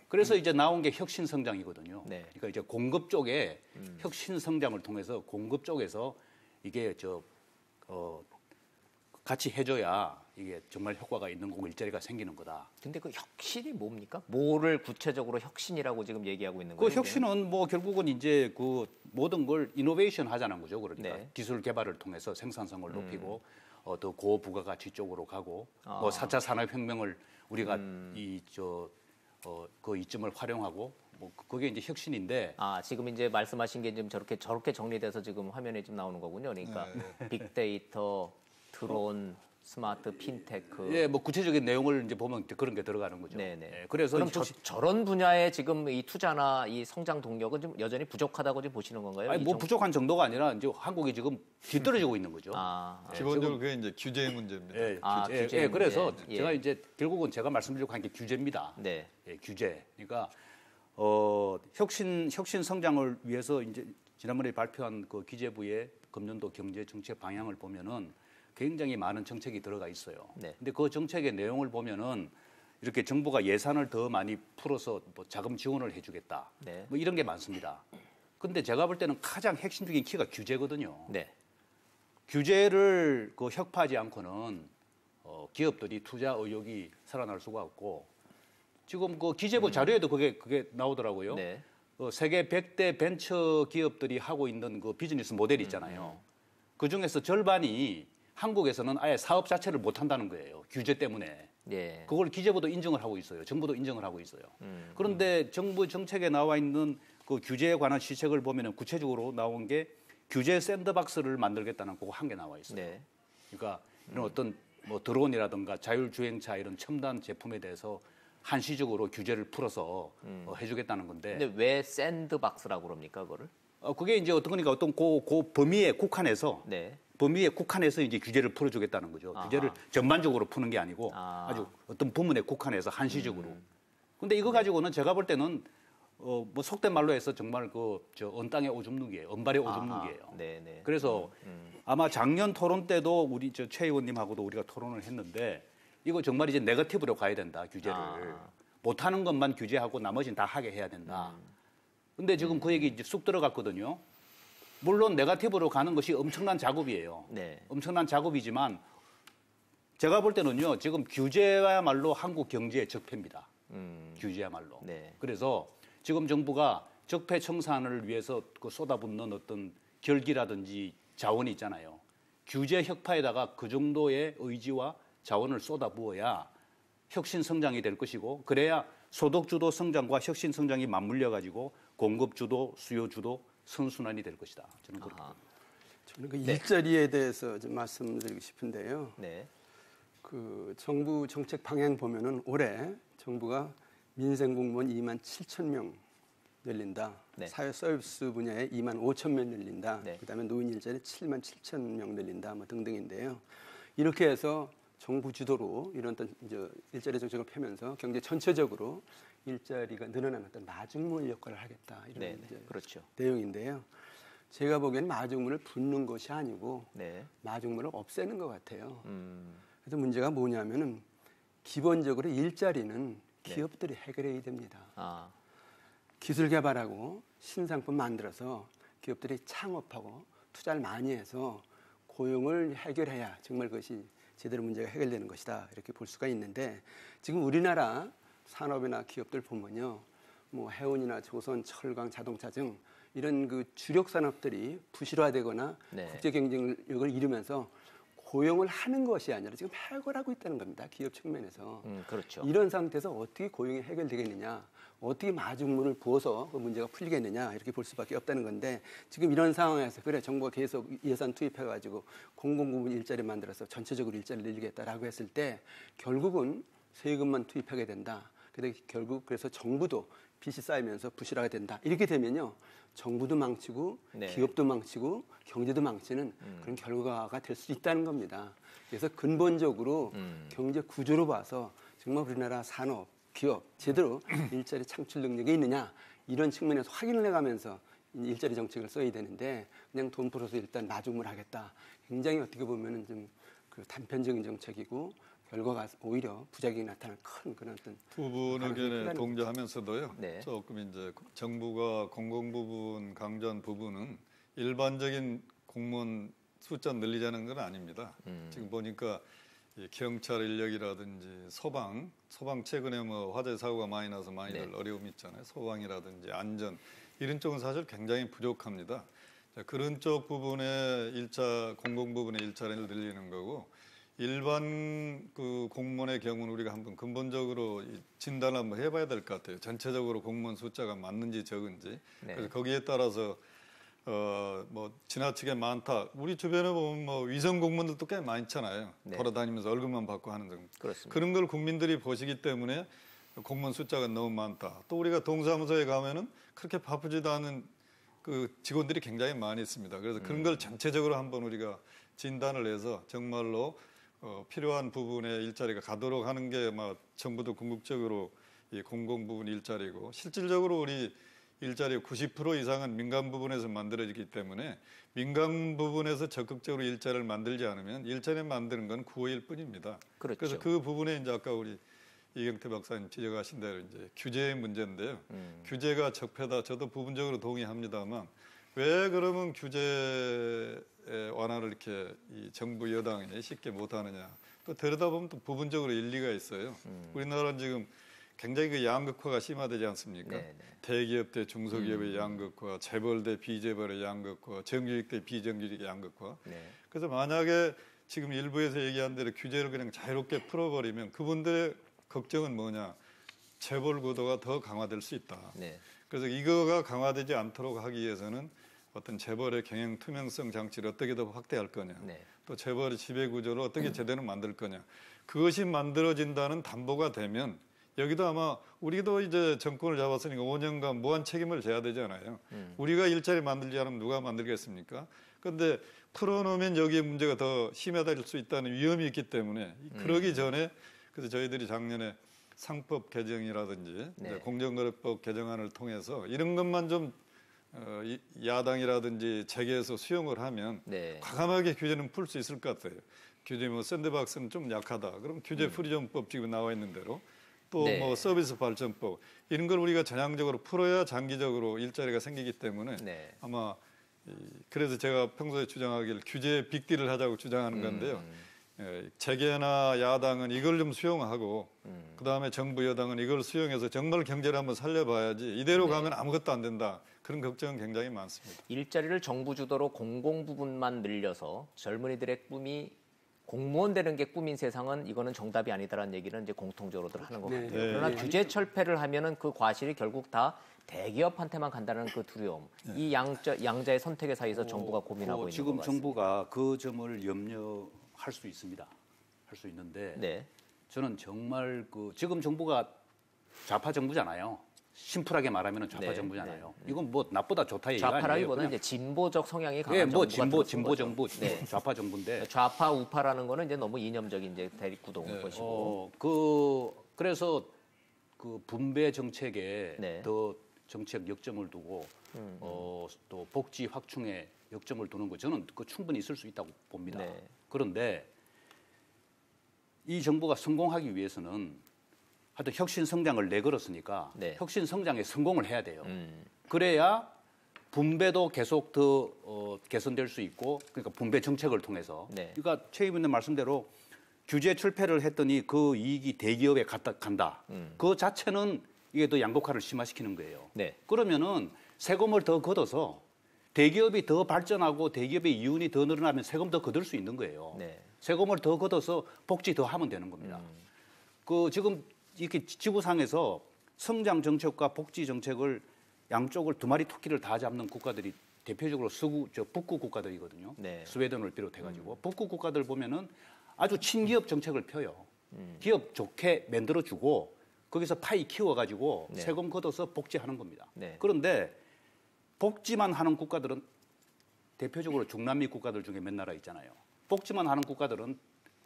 [SPEAKER 2] 그래서 이제 나온 게 혁신 성장이거든요.
[SPEAKER 1] 네.
[SPEAKER 2] 그러니까 이제 공급 쪽에 혁신 성장을 통해서 공급 쪽에서 이게 같이 해줘야 이게 정말 효과가 있는 거고 일자리가 생기는 거다.
[SPEAKER 1] 근데 그 혁신이 뭡니까? 뭐를 구체적으로 혁신이라고 지금 얘기하고 있는
[SPEAKER 2] 그
[SPEAKER 1] 거예요?
[SPEAKER 2] 혁신은 뭐 결국은 이제 그 모든 걸 이노베이션 하자는 거죠. 그러니까
[SPEAKER 1] 네.
[SPEAKER 2] 기술 개발을 통해서 생산성을 높이고 더 고부가가치 쪽으로 가고 뭐 4차 산업혁명을 우리가 그 이점을 활용하고 뭐 그게 이제 혁신인데.
[SPEAKER 1] 지금 이제 말씀하신 게 지금 저렇게 정리돼서 지금 화면에 좀 나오는 거군요. 그러니까 빅데이터, 드론, 스마트 핀테크.
[SPEAKER 2] 예, 뭐 구체적인 내용을 이제 보면 그런 게 들어가는 거죠.
[SPEAKER 1] 네네.
[SPEAKER 2] 예, 그래서
[SPEAKER 1] 그럼 저런 분야에 지금 이 투자나 이 성장 동력은 좀 여전히 부족하다고 지금 보시는 건가요?
[SPEAKER 2] 아니, 뭐 부족한 정도가 아니라 이제 한국이 지금 뒤떨어지고 있는 거죠.
[SPEAKER 4] 기본적으로 그게 이제 규제 문제입니다.
[SPEAKER 2] 예,
[SPEAKER 1] 규제 문제.
[SPEAKER 2] 그래서
[SPEAKER 1] 예.
[SPEAKER 2] 제가 이제 결국은 제가 말씀드리려고 한 게 규제입니다.
[SPEAKER 1] 네.
[SPEAKER 2] 예, 규제. 그러니까 혁신 성장을 위해서 이제 지난번에 발표한 그 기재부의 금년도 경제 정책 방향을 보면은 굉장히 많은 정책이 들어가 있어요.
[SPEAKER 1] 네.
[SPEAKER 2] 근데 그 정책의 내용을 보면은 이렇게 정부가 예산을 더 많이 풀어서 뭐 자금 지원을 해주겠다.
[SPEAKER 1] 네.
[SPEAKER 2] 뭐 이런 게 많습니다. 근데 제가 볼 때는 가장 핵심적인 키가 규제거든요.
[SPEAKER 1] 네.
[SPEAKER 2] 규제를 혁파하지 않고는 기업들이 투자 의욕이 살아날 수가 없고 지금 그 기재부 자료에도 그게 나오더라고요.
[SPEAKER 1] 네.
[SPEAKER 2] 세계 100대 벤처 기업들이 하고 있는 그 비즈니스 모델이 있잖아요. 그 중에서 절반이 한국에서는 아예 사업 자체를 못 한다는 거예요. 규제 때문에.
[SPEAKER 1] 예.
[SPEAKER 2] 그걸 기재부도 인정을 하고 있어요. 정부도 인정을 하고 있어요. 그런데 정부 정책에 나와 있는 그 규제에 관한 시책을 보면 구체적으로 나온 게 규제 샌드박스를 만들겠다는 그거 한 개 나와 있어요.
[SPEAKER 1] 네.
[SPEAKER 2] 그러니까 이런 어떤 뭐 드론이라든가 자율주행차 이런 첨단 제품에 대해서 한시적으로 규제를 풀어서 해주겠다는 건데.
[SPEAKER 1] 근데 왜 샌드박스라고 그럽니까, 그거를?
[SPEAKER 2] 그게 이제 어떤 거니까 어떤 그 범위에 국한해서
[SPEAKER 1] 네.
[SPEAKER 2] 범위에 국한해서 이제 규제를 풀어주겠다는 거죠. 규제를 전반적으로 푸는 게 아니고 아주 어떤 부분에 국한해서 한시적으로. 근데 이거 가지고는 제가 볼 때는 뭐 속된 말로 해서 정말 언 땅의 오줌 누기예요. 언발의 오줌 누기예요.
[SPEAKER 1] 네네.
[SPEAKER 2] 그래서 아마 작년 토론 때도 우리 최 의원님하고도 우리가 토론을 했는데 이거 정말 이제 네거티브로 가야 된다, 규제를. 못하는 것만 규제하고 나머지는 다 하게 해야 된다. 근데 지금 그 얘기 이제 쑥 들어갔거든요. 물론 네거티브로 가는 것이 엄청난 작업이에요.
[SPEAKER 1] 네.
[SPEAKER 2] 엄청난 작업이지만 제가 볼 때는요. 지금 규제야말로 한국 경제의 적폐입니다. 규제야말로.
[SPEAKER 1] 네.
[SPEAKER 2] 그래서 지금 정부가 적폐 청산을 위해서 쏟아붓는 어떤 결기라든지 자원이 있잖아요. 규제 혁파에다가 그 정도의 의지와 자원을 쏟아부어야 혁신 성장이 될 것이고 그래야 소득주도 성장과 혁신 성장이 맞물려 가지고 공급주도 수요주도 선순환이 될 것이다. 저는 그렇게 봅니다.
[SPEAKER 3] 저는 그 일자리에 대해서 좀 말씀드리고 싶은데요.
[SPEAKER 1] 네.
[SPEAKER 3] 그 정부 정책 방향 보면은 올해 정부가 민생 공무원 2만 7천 명 늘린다.
[SPEAKER 1] 네.
[SPEAKER 3] 사회 서비스 분야에 2만 5천 명 늘린다.
[SPEAKER 1] 네.
[SPEAKER 3] 그다음에 노인 일자리 7만 7천 명 늘린다. 뭐 등등인데요. 이렇게 해서 정부 주도로 이런 어떤 이제 일자리 정책을 펴면서 경제 전체적으로 일자리가 늘어나는 어떤 마중물 역할을 하겠다 이런
[SPEAKER 1] 네,
[SPEAKER 3] 이제
[SPEAKER 1] 그렇죠.
[SPEAKER 3] 내용인데요. 제가 보기에는 마중물을 붓는 것이 아니고
[SPEAKER 1] 네.
[SPEAKER 3] 마중물을 없애는 것 같아요. 그래서 문제가 뭐냐면은 기본적으로 일자리는 기업들이 해결해야 됩니다. 기술 개발하고 신상품 만들어서 기업들이 창업하고 투자를 많이 해서 고용을 해결해야 정말 그것이 제대로 문제가 해결되는 것이다 이렇게 볼 수가 있는데 지금 우리나라 산업이나 기업들 보면요, 뭐 해운이나 조선, 철강, 자동차 등 이런 그 주력 산업들이 부실화되거나
[SPEAKER 1] 네.
[SPEAKER 3] 국제 경쟁력을 잃으면서 고용을 하는 것이 아니라 지금 해결하고 있다는 겁니다. 기업 측면에서.
[SPEAKER 1] 그렇죠.
[SPEAKER 3] 이런 상태에서 어떻게 고용이 해결되겠느냐, 어떻게 마중물을 부어서 그 문제가 풀리겠느냐 이렇게 볼 수밖에 없다는 건데 지금 이런 상황에서 그래 정부가 계속 예산 투입해가지고 공공부문 일자리 만들어서 전체적으로 일자리를 늘리겠다라고 했을 때 결국은 세금만 투입하게 된다. 근데 결국 그래서 정부도 빚이 쌓이면서 부실화가 된다. 이렇게 되면요. 정부도 망치고
[SPEAKER 1] 네.
[SPEAKER 3] 기업도 망치고 경제도 망치는 그런 결과가 될 수 있다는 겁니다. 그래서 근본적으로 경제 구조로 봐서 정말 우리나라 산업, 기업 제대로 일자리 창출 능력이 있느냐 이런 측면에서 확인을 해가면서 일자리 정책을 써야 되는데 그냥 돈 풀어서 일단 놔줌을 하겠다. 굉장히 어떻게 보면은 좀 그 단편적인 정책이고 결과가 오히려 부작용이 나타날 큰 그런 어떤
[SPEAKER 4] 부분 의견에 동조하면서도요.
[SPEAKER 1] 네.
[SPEAKER 4] 조금 이제 정부가 공공부문 강조한 부분은 일반적인 공무원 숫자 늘리자는 건 아닙니다. 지금 보니까 이 경찰 인력이라든지 소방 최근에 뭐 화재 사고가 많이 나서 많이들 어려움이 있잖아요. 소방이라든지 안전 이런 쪽은 사실 굉장히 부족합니다. 자, 그런 쪽 부분에 공공 부분의 일자리를 늘리는 거고 일반 그 공무원의 경우는 우리가 한번 근본적으로 진단을 한번 해봐야 될 것 같아요. 전체적으로 공무원 숫자가 맞는지 적은지. 그래서 거기에 따라서 뭐 지나치게 많다. 우리 주변에 보면 뭐 위성 공무원들도 꽤 많잖아요. 돌아다니면서 월급만 받고 하는 등.
[SPEAKER 1] 그렇습니다.
[SPEAKER 4] 그런 걸 국민들이 보시기 때문에 공무원 숫자가 너무 많다. 또 우리가 동사무소에 가면은 그렇게 바쁘지도 않은 그 직원들이 굉장히 많이 있습니다. 그래서 그런 걸 전체적으로 한번 우리가 진단을 해서 정말로 필요한 부분에 일자리가 가도록 하는 게 정부도 궁극적으로 이 공공 부분 일자리고 실질적으로 우리 일자리 90% 이상은 민간 부분에서 만들어지기 때문에 민간 부분에서 적극적으로 일자리를 만들지 않으면 일자리 만드는 건 구호일 뿐입니다.
[SPEAKER 1] 그렇죠.
[SPEAKER 4] 그래서 그 부분에 이제 아까 우리 이경태 박사님 지적하신 대로 이제 규제의 문제인데요. 규제가 적폐다. 저도 부분적으로 동의합니다만 왜 그러면 규제 완화를 이렇게 이 정부 여당이 쉽게 못하느냐. 또 들여다보면 또 부분적으로 일리가 있어요. 우리나라는 지금 굉장히 그 양극화가 심화되지 않습니까? 대기업 대 중소기업의 양극화, 재벌 대 비재벌의 양극화, 정규직 대 비정규직의 양극화. 그래서 만약에 지금 일부에서 얘기한 대로 규제를 그냥 자유롭게 풀어버리면 그분들의 걱정은 뭐냐? 재벌 구도가 더 강화될 수 있다. 그래서 이거가 강화되지 않도록 하기 위해서는 어떤 재벌의 경영 투명성 장치를 어떻게 더 확대할 거냐. 또 재벌의 지배 구조를 어떻게 제대로 만들 거냐. 그것이 만들어진다는 담보가 되면 여기도 아마 우리도 이제 정권을 잡았으니까 5년간 무한 책임을 져야 되잖아요. 우리가 일자리 만들지 않으면 누가 만들겠습니까? 그런데 풀어놓으면 여기에 문제가 더 심해질 수 있다는 위험이 있기 때문에 그러기 전에 그래서 저희들이 작년에 상법 개정이라든지 공정거래법 개정안을 통해서 이런 것만 좀 야당이라든지 재계에서 수용을 하면 과감하게 규제는 풀 수 있을 것 같아요. 규제 뭐 샌드박스는 좀 약하다. 그럼 규제 프리존법 지금 나와 있는 대로 또 뭐 서비스 발전법 이런 걸 우리가 전향적으로 풀어야 장기적으로 일자리가 생기기 때문에 아마 그래서 제가 평소에 주장하길 규제 빅딜을 하자고 주장하는 건데요. 재계나 야당은 이걸 좀 수용하고 그다음에 정부 여당은 이걸 수용해서 정말 경제를 한번 살려봐야지 이대로 가면 아무것도 안 된다. 그런 걱정은 굉장히 많습니다.
[SPEAKER 1] 일자리를 정부 주도로 공공 부분만 늘려서 젊은이들의 꿈이 공무원 되는 게 꿈인 세상은 이거는 정답이 아니다라는 얘기를 이제 공통적으로들 하는 것 같아요. 그러나 규제 철폐를 하면은 그 과실이 결국 다 대기업한테만 간다는 그 두려움. 이 양자의 선택의 사이에서 정부가 고민하고 있는
[SPEAKER 2] 지금
[SPEAKER 1] 것 같습니다.
[SPEAKER 2] 정부가 그 점을 염려할 수 있습니다. 할 수 있는데 저는 정말 지금 정부가 좌파 정부잖아요. 심플하게 말하면 좌파 정부잖아요. 이건 뭐 나보다 좋다 얘기가 아니에요.
[SPEAKER 1] 좌파라기보다는 이제 진보적 성향이 강한 정부가
[SPEAKER 2] 진보 정부, 좌파 정부인데
[SPEAKER 1] 좌파 우파라는 거는 이제 너무 이념적인 이제 대립 구도인 것이고.
[SPEAKER 2] 그래서 그 분배 정책에 더 정책 역점을 두고 또 복지 확충에 역점을 두는 거 저는 충분히 있을 수 있다고 봅니다. 그런데 이 정부가 성공하기 위해서는 하여튼 혁신 성장을 내걸었으니까 혁신 성장에 성공을 해야 돼요. 그래야 분배도 계속 더 개선될 수 있고 그러니까 분배 정책을 통해서 그러니까 최 의원님 말씀대로 규제 철폐를 했더니 그 이익이 대기업에 간다. 그 자체는 이게 더 양극화를 심화시키는 거예요. 그러면은 세금을 더 걷어서 대기업이 더 발전하고 대기업의 이윤이 더 늘어나면 세금 더 걷을 수 있는 거예요. 세금을 더 걷어서 복지 더 하면 되는 겁니다. 지금 이렇게 지구상에서 성장 정책과 복지 정책을 양쪽을 두 마리 토끼를 다 잡는 국가들이 대표적으로 북구 국가들이거든요. 스웨덴을 비롯해가지고 북구 국가들 보면은 아주 친기업 정책을 펴요. 기업 좋게 만들어주고 거기서 파이 키워가지고 세금 걷어서 복지하는 겁니다. 그런데 복지만 하는 국가들은 대표적으로 중남미 국가들 중에 몇 나라 있잖아요. 복지만 하는 국가들은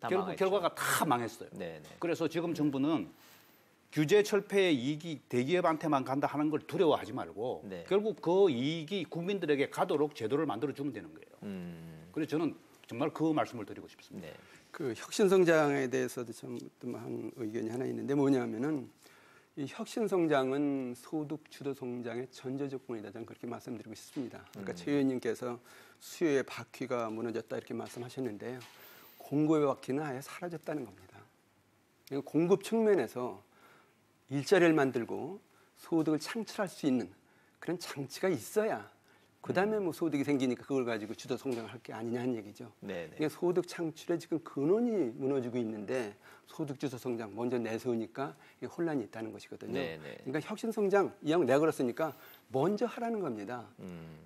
[SPEAKER 2] 결국 결과가 다 망했어요. 그래서 지금 정부는 규제 철폐의 이익이 대기업한테만 간다 하는 걸 두려워하지 말고
[SPEAKER 1] 네.
[SPEAKER 2] 결국 그 이익이 국민들에게 가도록 제도를 만들어 주면 되는 거예요. 그래서 저는 정말 그 말씀을 드리고 싶습니다.
[SPEAKER 1] 네.
[SPEAKER 3] 그 혁신성장에 대해서도 좀 한 의견이 하나 있는데 뭐냐면은 이 혁신성장은 소득 주도 성장의 전제 조건이다 저는 그렇게 말씀드리고 싶습니다. 그러니까 최 의원님께서 수요의 바퀴가 무너졌다 이렇게 말씀하셨는데요. 공급의 바퀴는 아예 사라졌다는 겁니다. 공급 측면에서 일자리를 만들고 소득을 창출할 수 있는 그런 장치가 있어야 그다음에 뭐 소득이 생기니까 그걸 가지고 주도 성장을 할 게 아니냐는 얘기죠. 그러니까 소득 창출에 지금 근원이 무너지고 있는데 소득 주도 성장 먼저 내세우니까 혼란이 있다는 것이거든요. 그러니까 혁신 성장 이왕 내걸었으니까 먼저 하라는 겁니다.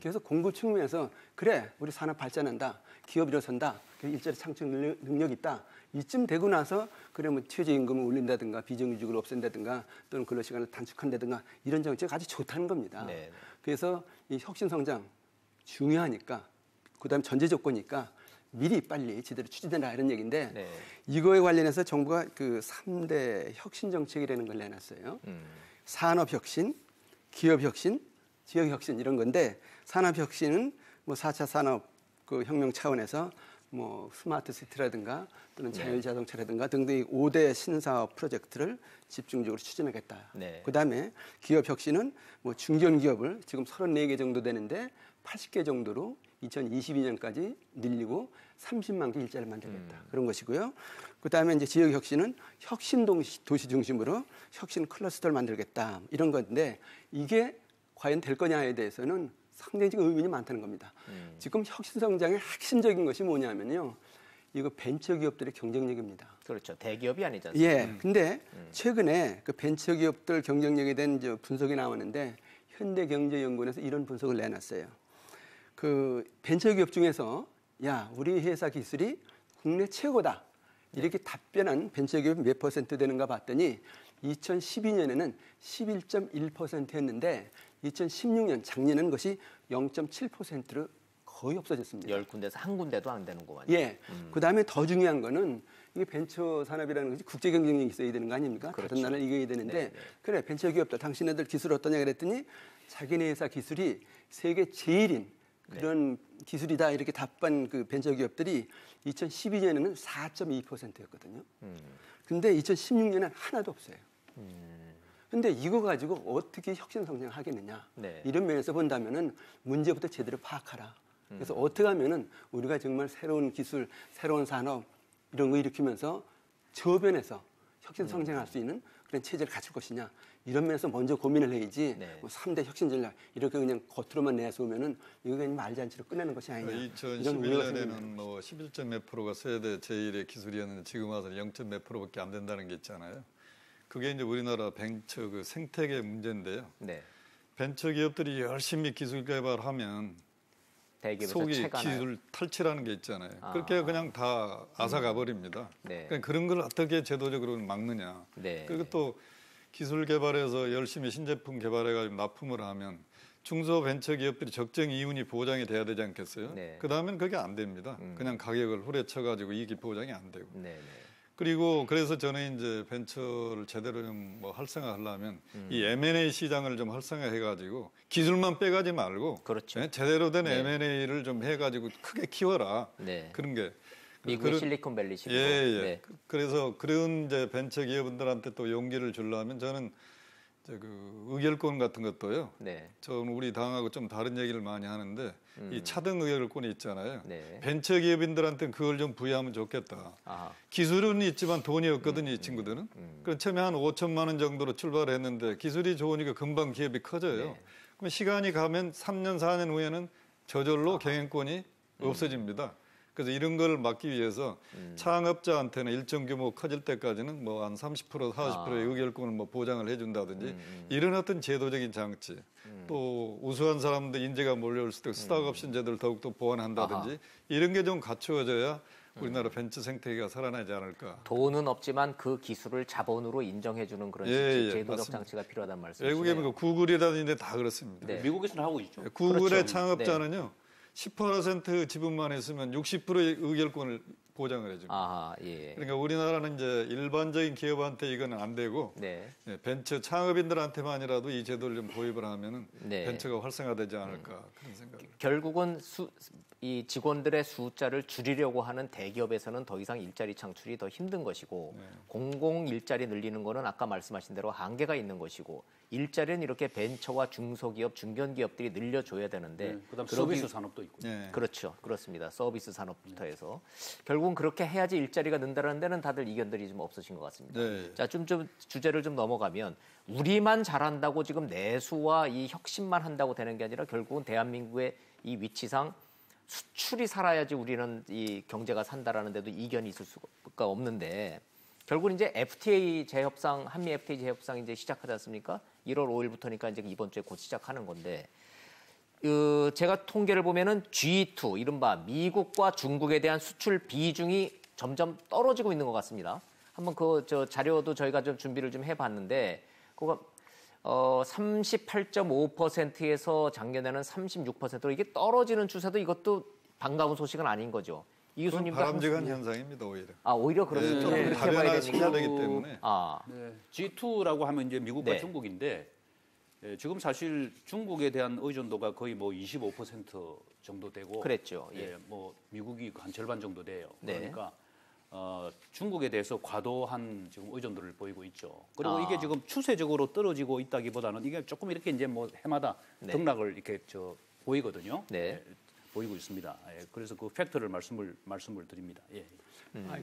[SPEAKER 3] 그래서 공급 측면에서 그래 우리 산업 발전한다, 기업 일어선다, 일자리 창출 능력 있다. 이쯤 되고 나서 그래 뭐 최저임금을 올린다든가 비정규직을 없앤다든가 또는 근로시간을 단축한다든가 이런 정책이 아주 좋다는 겁니다. 그래서 이 혁신성장 중요하니까 그다음에 전제 조건이니까 미리 빨리 제대로 추진해라 이런 얘기인데 이거에 관련해서 정부가 그 3대 혁신 정책이라는 걸 내놨어요. 산업혁신, 기업혁신, 지역혁신 이런 건데 산업혁신은 뭐 4차 산업 그 혁명 차원에서 뭐 스마트 시티라든가 또는 자율자동차라든가 등등 5대 신사업 프로젝트를 집중적으로 추진하겠다. 그다음에 기업혁신은 뭐 중견기업을 지금 34개 정도 되는데 80개 정도로 2022년까지 늘리고 30만 개 일자리를 만들겠다. 그런 것이고요. 그다음에 이제 지역혁신은 혁신 도시 중심으로 혁신 클러스터를 만들겠다. 이런 건데 이게 과연 될 거냐에 대해서는 상당히 지금 의문이 많다는 겁니다. 지금 혁신성장의 핵심적인 것이 뭐냐면요. 이거 벤처기업들의 경쟁력입니다.
[SPEAKER 1] 그렇죠. 대기업이 아니지 않습니까?
[SPEAKER 3] 예. 근데 최근에 그 벤처기업들 경쟁력에 대한 이제 분석이 나오는데 현대경제연구원에서 이런 분석을 내놨어요. 그 벤처기업 중에서 야, 우리 회사 기술이 국내 최고다. 이렇게 답변한 벤처기업이 몇 퍼센트 되는가 봤더니 2012년에는 11.1%였는데 2016년 작년에는 것이 0.7%로 거의 없어졌습니다.
[SPEAKER 1] 10군데에서 한 군데도 안 되는구만요.
[SPEAKER 3] 예. 그다음에 더 중요한 거는 이게 벤처 산업이라는 것이 국제 경쟁력이 있어야 되는 거 아닙니까?
[SPEAKER 1] 그렇죠.
[SPEAKER 3] 다른 나라를 이겨야 되는데 그래 벤처 기업들 당신네들 기술 어떠냐 그랬더니 자기네 회사 기술이 세계 제일인 그런 기술이다 이렇게 답한 그 벤처 기업들이 2012년에는 4.2%였거든요. 근데 2016년에는 하나도 없어요. 근데 이거 가지고 어떻게 혁신 성장을 하겠느냐 이런 면에서 본다면은 문제부터 제대로 파악하라. 그래서 어떻게 하면은 우리가 정말 새로운 기술, 새로운 산업 이런 거 일으키면서 저변에서 혁신 성장할 수 있는 그런 체제를 갖출 것이냐 이런 면에서 먼저 고민을 해야지 뭐 3대 혁신 전략 이렇게 그냥 겉으로만 내세우면은 이거 그냥 말잔치로 끝내는 것이 아니냐.
[SPEAKER 4] 2011년에는 뭐 11점 몇 프로가 세계 제1의 기술이었는데 지금 와서는 0점 몇 프로밖에 안 된다는 게 있잖아요. 그게 이제 우리나라 벤처 그 생태계 문제인데요. 벤처 기업들이 열심히 기술 개발하면 속이 기술 탈취라는 게 있잖아요. 그렇게 그냥 다 앗아가 버립니다. 그러니까 그런 걸 어떻게 제도적으로 막느냐. 그리고 또 기술 개발해서 열심히 신제품 개발해가지고 납품을 하면 중소벤처기업들이 적정 이윤이 보장이 돼야 되지 않겠어요? 그다음엔 그게 안 됩니다. 그냥 가격을 후려쳐가지고 이익이 보장이 안 되고. 그리고 그래서 저는 이제 벤처를 제대로 좀 뭐 활성화하려면 이 M&A 시장을 좀 활성화해가지고 기술만 빼가지 말고 제대로 된 M&A를 좀 해가지고 크게 키워라. 그런 게
[SPEAKER 1] 미국의 실리콘밸리식으로.
[SPEAKER 4] 그래서 그런 이제 벤처 기업들한테 또 용기를 주려면 저는 이제 그 의결권 같은 것도요. 저는 우리 당하고 좀 다른 얘기를 많이 하는데 이 차등 의결권이 있잖아요. 벤처 기업인들한테는 그걸 좀 부여하면 좋겠다. 기술은 있지만 돈이 없거든요, 이 친구들은. 그럼 처음에 한 5천만 원 정도로 출발했는데 기술이 좋으니까 금방 기업이 커져요. 그럼 시간이 가면 3년, 4년 후에는 저절로 경영권이 없어집니다. 그래서 이런 걸 막기 위해서 창업자한테는 일정 규모 커질 때까지는 뭐 한 30%, 40%의 의결권을 뭐 보장을 해준다든지 이런 어떤 제도적인 장치 또 우수한 사람들 인재가 몰려올 때 스탁옵션 제도를 더욱더 보완한다든지 이런 게 좀 갖추어져야 우리나라 벤처 생태계가 살아나지 않을까.
[SPEAKER 1] 돈은 없지만 그 기술을 자본으로 인정해주는 그런 제도적
[SPEAKER 4] 맞습니다.
[SPEAKER 1] 장치가 필요하다는 말씀이시네요.
[SPEAKER 4] 외국에 보면 구글이라든지 다 그렇습니다.
[SPEAKER 2] 미국에서는 하고 있죠.
[SPEAKER 4] 구글의 창업자는요. 10% 지분만 했으면 60%의 의결권을 보장을 해줍니다.
[SPEAKER 1] 아, 예.
[SPEAKER 4] 그러니까 우리나라는 이제 일반적인 기업한테 이거는 안 되고
[SPEAKER 1] 네.
[SPEAKER 4] 벤처 창업인들한테만이라도 이 제도를 좀 도입을 하면은
[SPEAKER 1] 네.
[SPEAKER 4] 벤처가 활성화되지 않을까 그런 생각입니다.
[SPEAKER 1] 결국은 이 직원들의 숫자를 줄이려고 하는 대기업에서는 더 이상 일자리 창출이 더 힘든 것이고 공공 일자리 늘리는 거는 아까 말씀하신 대로 한계가 있는 것이고 일자리는 이렇게 벤처와 중소기업, 중견기업들이 늘려줘야 되는데
[SPEAKER 2] 그다음 서비스 산업도 있고.
[SPEAKER 1] 그렇죠. 그렇습니다. 서비스 산업부터 해서 결국은 그렇게 해야지 일자리가 는다는 데는 다들 이견들이 좀 없으신 것 같습니다.
[SPEAKER 4] 네.
[SPEAKER 1] 자, 좀 주제를 좀 넘어가면 우리만 잘한다고 지금 내수와 이 혁신만 한다고 되는 게 아니라 결국은 대한민국의 이 위치상 수출이 살아야지 우리는 이 경제가 산다라는 데도 이견이 있을 수가 없는데 결국은 이제 FTA 재협상, 한미 FTA 재협상 이제 시작하지 않습니까? 1월 5일부터니까 이제 이번 주에 곧 시작하는 건데 제가 통계를 보면은 G2 이른바 미국과 중국에 대한 수출 비중이 점점 떨어지고 있는 것 같습니다. 한번 저 자료도 저희가 좀 준비를 좀 해봤는데 그거 38.5%에서 작년에는 36%로 이게 떨어지는 추세도 이것도 반가운 소식은 아닌 거죠. 이 교수님도
[SPEAKER 4] 바람직한 현상입니다 오히려.
[SPEAKER 1] 오히려 그렇습니다.
[SPEAKER 4] 좀
[SPEAKER 1] 그렇게 봐야
[SPEAKER 4] 다변화시켜야
[SPEAKER 1] 되니까.
[SPEAKER 4] 되기 때문에.
[SPEAKER 2] G2라고 하면 이제 미국과
[SPEAKER 1] 네.
[SPEAKER 2] 중국인데 지금 사실 중국에 대한 의존도가 거의 뭐 25% 정도 되고
[SPEAKER 1] 그랬죠. 예.
[SPEAKER 2] 뭐 미국이 한 절반 정도 돼요.
[SPEAKER 1] 네.
[SPEAKER 2] 그러니까 중국에 대해서 과도한 지금 의존도를 보이고 있죠. 그리고 이게 지금 추세적으로 떨어지고 있다기보다는 이게 조금 이렇게 이제 뭐 해마다 등락을 이렇게 보이거든요.
[SPEAKER 1] 네.
[SPEAKER 2] 보이고 있습니다. 그래서 그 팩트를 말씀을 드립니다. 예.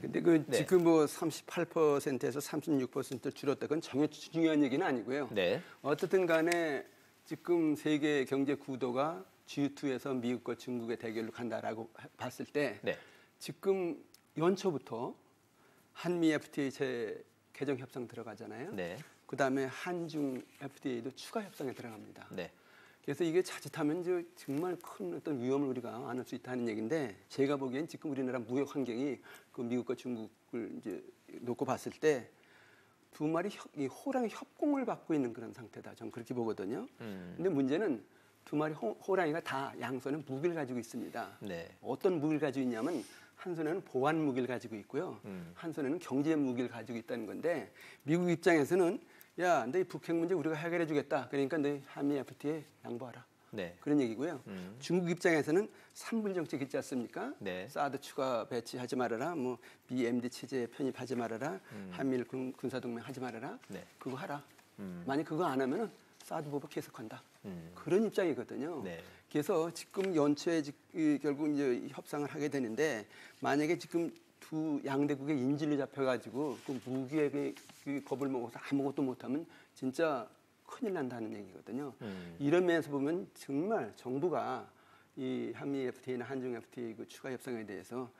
[SPEAKER 3] 근데 지금 뭐 38%에서 36% 줄었다. 그건 전혀 중요한 얘기는 아니고요.
[SPEAKER 1] 네.
[SPEAKER 3] 어떻든 간에 지금 세계 경제 구도가 G2에서 미국과 중국의 대결로 간다라고 봤을 때 지금 연초부터 한미 FTA 개정 협상 들어가잖아요.
[SPEAKER 1] 네.
[SPEAKER 3] 그다음에 한중 FTA도 추가 협상에 들어갑니다.
[SPEAKER 1] 네.
[SPEAKER 3] 그래서 이게 자칫하면 정말 큰 어떤 위험을 우리가 안을 수 있다는 얘기인데 제가 보기엔 지금 우리나라 무역 환경이 그 미국과 중국을 이제 놓고 봤을 때 두 마리 호랑이 협공을 받고 있는 그런 상태다. 저는 그렇게 보거든요. 근데 문제는 두 마리 호랑이가 다 양손에 무기를 가지고 있습니다.
[SPEAKER 1] 네.
[SPEAKER 3] 어떤 무기를 가지고 있냐면 한 손에는 보안 무기를 가지고 있고요. 한 손에는 경제 무기를 가지고 있다는 건데 미국 입장에서는 야, 너 이 북핵 문제 우리가 해결해 주겠다. 그러니까 너 한미 FTA에 양보하라.
[SPEAKER 1] 네.
[SPEAKER 3] 그런 얘기고요. 중국 입장에서는 3불 정책 있지 않습니까?
[SPEAKER 1] 네.
[SPEAKER 3] 사드 추가 배치하지 말아라. 뭐 BMD 체제에 편입하지 말아라. 한미일 군사동맹 하지 말아라.
[SPEAKER 1] 네.
[SPEAKER 3] 그거 하라. 만약 그거 안 하면은 사드 법을 계속한다. 그런 입장이거든요.
[SPEAKER 1] 네.
[SPEAKER 3] 그래서 지금 연초에 결국 이제 협상을 하게 되는데 만약에 지금 두 양대국의 인질로 잡혀가지고 그 무기의 그 겁을 먹어서 아무것도 못하면 진짜 큰일 난다는 얘기거든요. 이런 면에서 보면 정말 정부가 이 한미 FTA나 한중 FTA 그 추가 협상에 대해서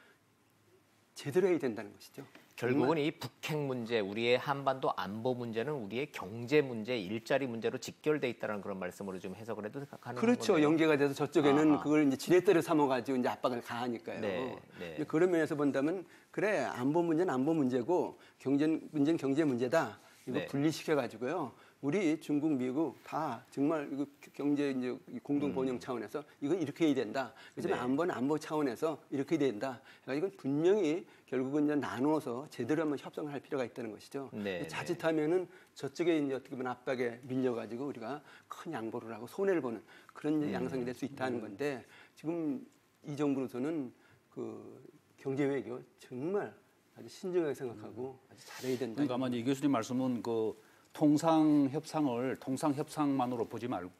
[SPEAKER 3] 제대로 해야 된다는 것이죠.
[SPEAKER 1] 결국은 이 북핵 문제, 우리의 한반도 안보 문제는 우리의 경제 문제, 일자리 문제로 직결돼 있다는 그런 말씀으로 좀 해석을 해도 가능한
[SPEAKER 3] 그렇죠.
[SPEAKER 1] 건데요.
[SPEAKER 3] 연계가 돼서 저쪽에는 그걸 이제 지렛대를 삼아가지고 이제 압박을 가하니까요.
[SPEAKER 1] 네, 네.
[SPEAKER 3] 그런 면에서 본다면 그래 안보 문제는 안보 문제고 경제 문제는 경제 문제다. 이거
[SPEAKER 1] 네.
[SPEAKER 3] 분리시켜가지고요. 우리 중국, 미국 다 정말 이거 경제 이제 공동 번영 차원에서 이건 이렇게 해야 된다. 그렇지만
[SPEAKER 1] 네.
[SPEAKER 3] 안보는 안보 차원에서 이렇게 해야 된다. 그러니까 이건 분명히 결국은 이제 나누어서 제대로 한번 협상을 할 필요가 있다는 것이죠.
[SPEAKER 1] 네,
[SPEAKER 3] 자칫하면은 저쪽에 이제 어떻게 보면 압박에 밀려가지고 우리가 큰 양보를 하고 손해를 보는 그런 양상이 될 수 있다는 건데 지금 이 정부로서는 그 경제 외교 정말 아주 신중하게 생각하고 아주 잘해야 된다.
[SPEAKER 2] 그러니까 아마 이 교수님 말씀은 그 통상 협상만으로 보지 말고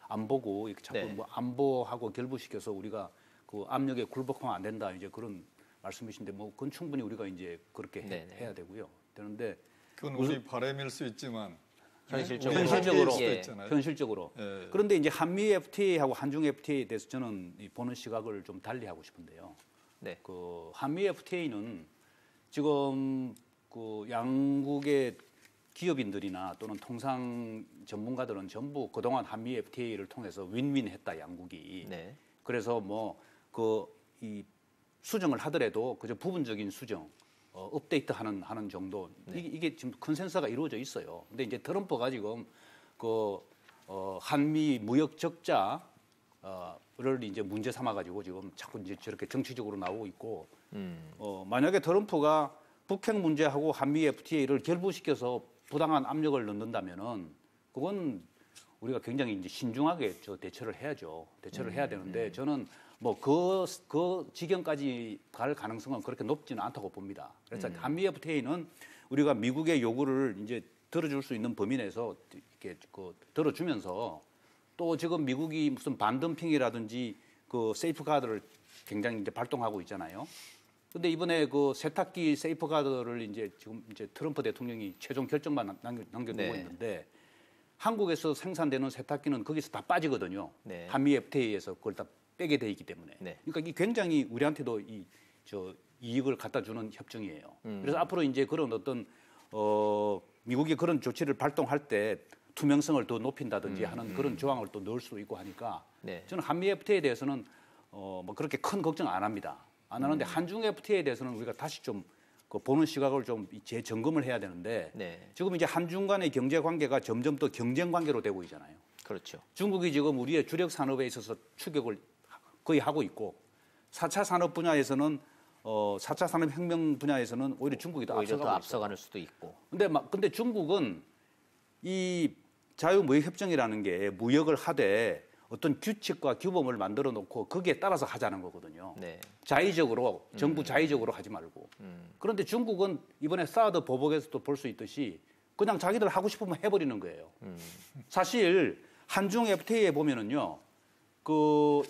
[SPEAKER 2] 안 보고 이렇게 자꾸 뭐 안보하고 결부시켜서 우리가 그 압력에 굴복하면 안 된다 이제 그런 말씀이신데 뭐 그건 충분히 우리가 이제 그렇게 해야 되고요. 되는데
[SPEAKER 4] 그건 우리 바람일 수 있지만
[SPEAKER 2] 현실적으로.
[SPEAKER 4] 예.
[SPEAKER 2] 그런데 이제 한미 FTA하고 한중 FTA에 대해서 저는 보는 시각을 좀 달리 하고 싶은데요.
[SPEAKER 1] 네.
[SPEAKER 2] 그 한미 FTA는 지금 그 양국의 기업인들이나 또는 통상 전문가들은 전부 그동안 한미 FTA를 통해서 윈윈했다 양국이.
[SPEAKER 1] 네.
[SPEAKER 2] 그래서 뭐 이 수정을 하더라도 그저 부분적인 수정, 업데이트하는 정도. 이게 지금 컨센서스가 이루어져 있어요. 근데 이제 트럼프가 지금 한미 무역 적자를 이제 문제 삼아가지고 지금 자꾸 이제 저렇게 정치적으로 나오고 있고 만약에 트럼프가 북핵 문제하고 한미 FTA를 결부시켜서 부당한 압력을 넣는다면은 그건 우리가 굉장히 이제 신중하게 대처를 해야죠. 대처를 해야 되는데 저는 뭐 그 지경까지 갈 가능성은 그렇게 높지는 않다고 봅니다. 그래서 한미 FTA는 우리가 미국의 요구를 이제 들어줄 수 있는 범위 내에서 이렇게 들어주면서 또 지금 미국이 무슨 반덤핑이라든지 그 세이프가드를 굉장히 이제 발동하고 있잖아요. 근데 이번에 그 세탁기 세이프가드를 이제 지금 이제 트럼프 대통령이 최종 결정만 남겨두고 있는데 한국에서 생산되는 세탁기는 거기서 다 빠지거든요. 한미 FTA에서 그걸 다 빼게 돼 있기 때문에. 그러니까 이게 굉장히 우리한테도 이익을 갖다 주는 협정이에요. 그래서 앞으로 이제 그런 어떤 미국이 그런 조치를 발동할 때 투명성을 더 높인다든지 하는 그런 조항을 또 넣을 수도 있고 하니까 저는 한미 FTA에 대해서는 뭐 그렇게 큰 걱정 안 합니다. 안 하는데 한중 FTA에 대해서는 우리가 다시 좀 보는 시각을 좀 재점검을 해야 되는데 지금 이제 한중 간의 경제 관계가 점점 더 경쟁 관계로 되고 있잖아요.
[SPEAKER 1] 그렇죠.
[SPEAKER 2] 중국이 지금 우리의 주력 산업에 있어서 추격을 거의 하고 있고 4차 산업 분야에서는 4차 산업 혁명 분야에서는 오히려 중국이 더
[SPEAKER 1] 앞서가는 수도 있고.
[SPEAKER 2] 근데 중국은 이 자유무역협정이라는 게 무역을 하되 어떤 규칙과 규범을 만들어 놓고 거기에 따라서 하자는 거거든요. 자의적으로 정부 자의적으로 하지 말고. 그런데 중국은 이번에 사드 보복에서도 볼 수 있듯이 그냥 자기들 하고 싶으면 해버리는 거예요. 사실 한중 FTA에 보면은요.